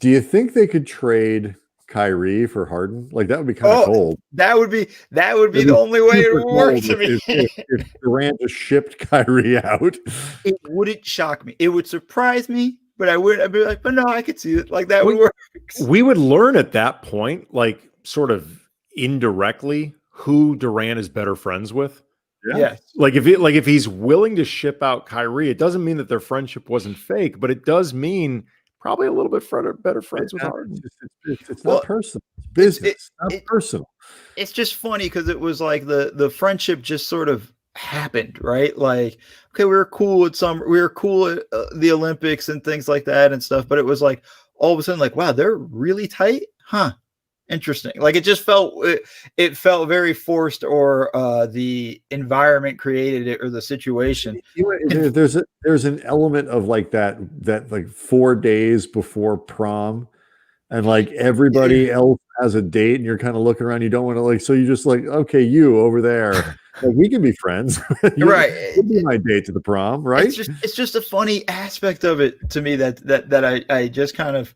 you think they could trade Kyrie for Harden? Like, that would be kind of cold. That would be the only way it would work to me. If Durant just shipped Kyrie out, it wouldn't shock me. It would surprise me, but I'd be like, but no, I could see it. Like, that would work. We would learn at that point, like, sort of indirectly, who Durant is better friends with. Yeah. Yes. Like if he's willing to ship out Kyrie, it doesn't mean that their friendship wasn't fake, but it does mean probably a little bit better friends with Harden. It's Well, not personal. It's business, not it- personal. It's just funny because it was like the friendship just sort of happened, right? Like, okay, we were cool at the Olympics and things like that and stuff, but it was like all of a sudden, like, wow, they're really tight, huh? Interesting. Like it felt very forced, or the environment created it, or the situation. There's an element of like that like 4 days before prom, and like everybody else has a date, and you're kind of looking around. You don't want to like, so you just like, okay, you over there, like we can be friends, Right? You'll be my date to the prom, right? It's just a funny aspect of it to me that I just kind of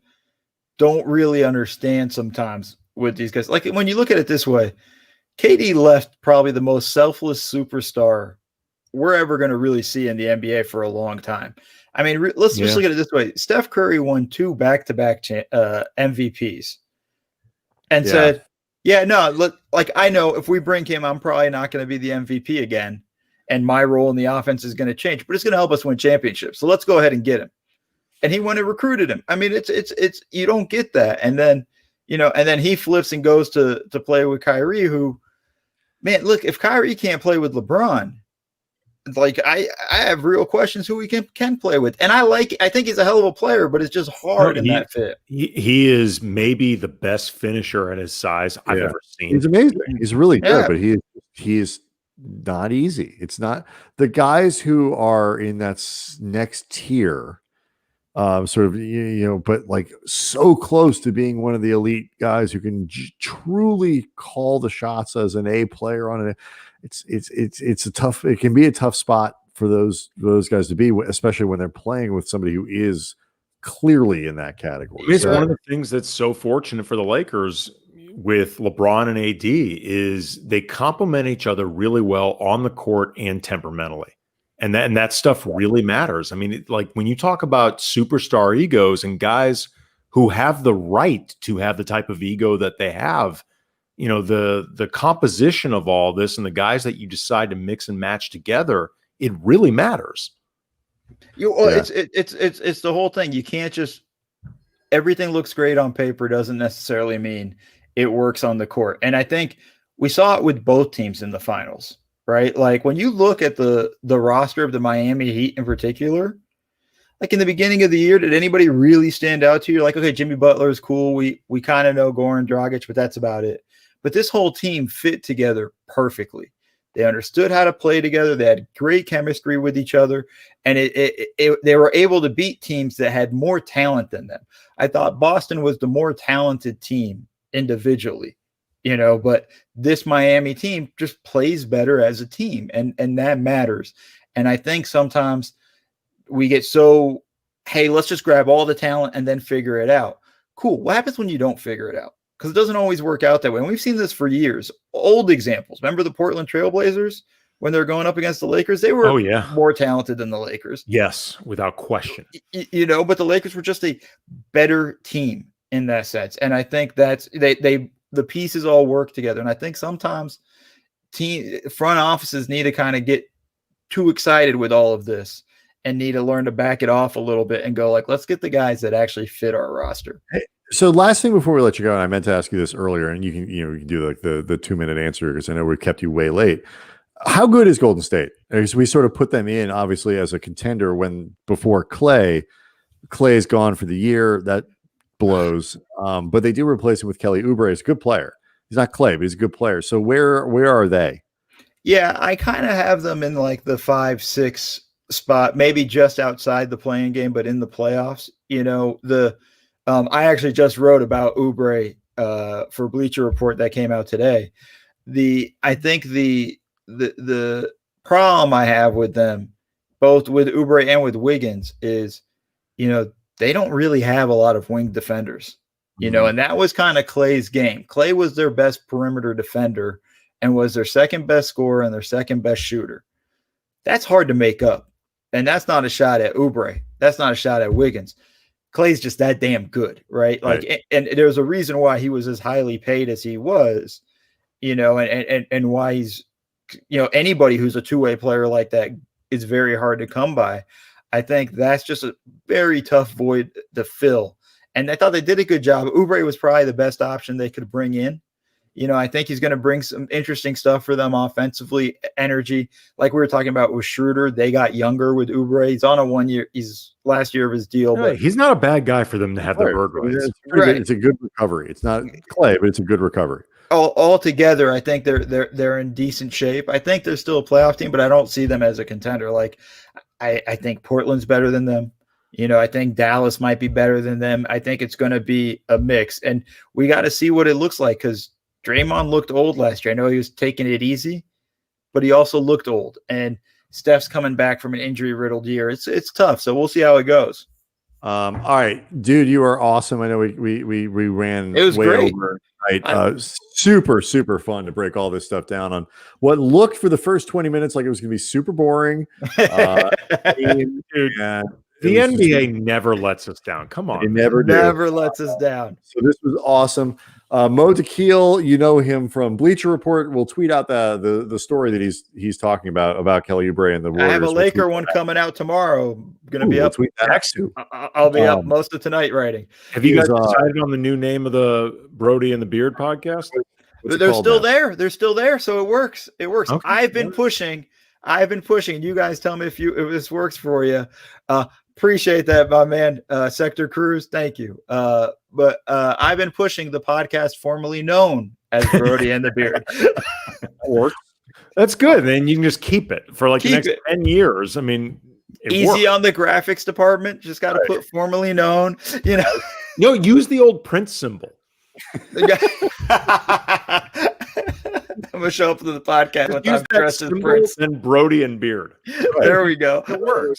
don't really understand sometimes with these guys. Like when you look at it this way, KD left probably the most selfless superstar we're ever going to really see in the NBA for a long time. I mean, let's just look at it this way. Steph Curry won 2 back-to-back MVPs and said, yeah, no, look, like I know if we bring him, I'm probably not going to be the MVP again. And my role in the offense is going to change, but it's going to help us win championships. So let's go ahead and get him. And he went and recruited him. I mean, it's you don't get that. And then, and then he flips and goes to play with Kyrie, who, man, look, if Kyrie can't play with LeBron, like I have real questions who he can play with. And I think he's a hell of a player, but it's just hard in that fit. He is maybe the best finisher at his size I've ever seen. He's amazing. He's really good, but he is not easy. It's not the guys who are in that next tier, sort of, but like so close to being one of the elite guys who can truly call the shots as an A player on it. It can be a tough spot for those guys to be, especially when they're playing with somebody who is clearly in that category. It's one of the things that's so fortunate for the Lakers with LeBron and AD is they complement each other really well on the court and temperamentally. And that stuff really matters. I mean, like when you talk about superstar egos and guys who have the right to have the type of ego that they have, the composition of all this and the guys that you decide to mix and match together, it really matters. It's the whole thing. You can't just everything looks great on paper doesn't necessarily mean it works on the court. And I think we saw it with both teams in the finals. Right? Like when you look at the roster of the Miami Heat in particular, like in the beginning of the year, did anybody really stand out to you? Like, okay, Jimmy Butler is cool. We kind of know Goran Dragic, but that's about it. But this whole team fit together perfectly. They understood how to play together. They had great chemistry with each other. And they were able to beat teams that had more talent than them. I thought Boston was the more talented team individually. But this Miami team just plays better as a team, and that matters. And I think sometimes we get so, hey, let's just grab all the talent and then figure it out. Cool. What happens when you don't figure it out? Because it doesn't always work out that way. And we've seen this for years. Old examples. Remember the Portland Trailblazers when they're going up against the Lakers? They were more talented than the Lakers. Yes, without question. But the Lakers were just a better team in that sense. And I think that's the pieces all work together. And I think sometimes front offices need to kind of get too excited with all of this and need to learn to back it off a little bit and go like, let's get the guys that actually fit our roster. Hey, so last thing before we let you go, and I meant to ask you this earlier, and you can do like the 2-minute answer because I know we kept you way late. How good is Golden State? Because we sort of put them in obviously as a contender before Clay's gone for the year. That blows. But they do replace him with Kelly Oubre. He's a good player. He's not Clay, but he's a good player. So where are they? Yeah, I kind of have them in like the 5-6 spot, maybe just outside the playing game, but in the playoffs. I actually just wrote about Oubre for Bleacher Report that came out today. I think the problem I have with them, both with Oubre and with Wiggins, is they don't really have a lot of wing defenders, and that was kind of Clay's game. Clay was their best perimeter defender and was their second best scorer and their second best shooter. That's hard to make up. And that's not a shot at Oubre. That's not a shot at Wiggins. Clay's just that damn good, right? Like, and there's a reason why he was as highly paid as he was, and why he's anybody who's a two-way player like that is very hard to come by. I think that's just a very tough void to fill. And I thought they did a good job. Oubre was probably the best option they could bring in. I think he's going to bring some interesting stuff for them offensively, energy. Like we were talking about with Schroder, they got younger with Oubre. He's on a 1 year. He's last year of his deal. But he's not a bad guy for them to have their bird rights. It's a good recovery. It's not Clay, but it's a good recovery. All together, I think they're in decent shape. I think they're still a playoff team, but I don't see them as a contender. Like I think Portland's better than them. I think Dallas might be better than them. I think it's going to be a mix, and we got to see what it looks like because Draymond looked old last year. I know he was taking it easy, but he also looked old. And Steph's coming back from an injury-riddled year. It's tough, so we'll see how it goes. All right, dude, you are awesome. I know we ran it was way great. over. Right, super fun to break all this stuff down on what looked for the first 20 minutes like it was going to be super boring. Dude, the NBA never lets us down. Come on, it never lets us down. So this was awesome. Mo Dakhil, you know him from Bleacher Report. We'll tweet out the story that he's talking about Kelly Oubre and the Warriors. I have a Laker one coming out tomorrow. Going to be up. Tweet that next to. I'll be up most of tonight writing. Have you guys decided on the new name of the Brody and the Beard podcast? They're still there. They're still there, so it works. It works. Okay. I've been pushing. You guys tell me if this works for you. Appreciate that, my man. Sector Cruz, thank you. But I've been pushing the podcast formerly known as Brody and the Beard. That's good. Then you can just keep it for like the next 10 years. I mean, easy on the graphics department. Just got to put formerly known. Use the old Prince symbol. I'm gonna show up to the podcast when I'm dressed as Prince and Brody and Beard. There we go. It works.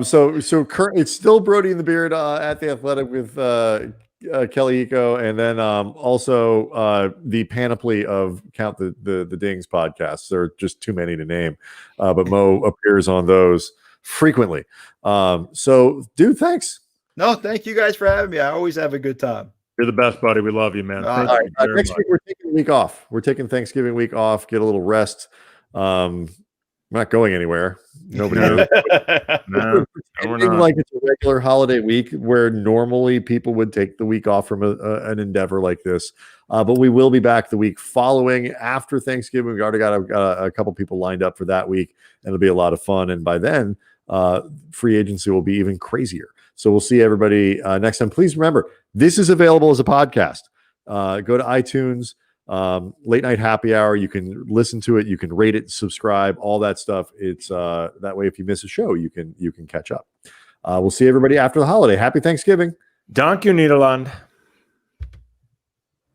So currently it's still Brody and the Beard at the Athletic with Kelly Eco, and then also the panoply of Count the Dings podcasts. There are just too many to name, but Mo appears on those frequently. So, dude, thanks. No, thank you guys for having me. I always have a good time. You're the best, buddy. We love you, man. All right. Next week we're taking a week off. We're taking Thanksgiving week off. Get a little rest. I'm not going anywhere. Nobody knows. No, we're not. Like it's a regular holiday week where normally people would take the week off from an endeavor like this. But we will be back the week following after Thanksgiving. We've already got a couple people lined up for that week, and it'll be a lot of fun. And by then, free agency will be even crazier. So we'll see everybody next time. Please remember, this is available as a podcast. Go to iTunes. Late Night Happy Hour, you can listen to it, you can rate it, subscribe, all that stuff. It's that way if you miss a show you can catch up. We'll see everybody after the holiday. Happy Thanksgiving. Dank u, Nederland.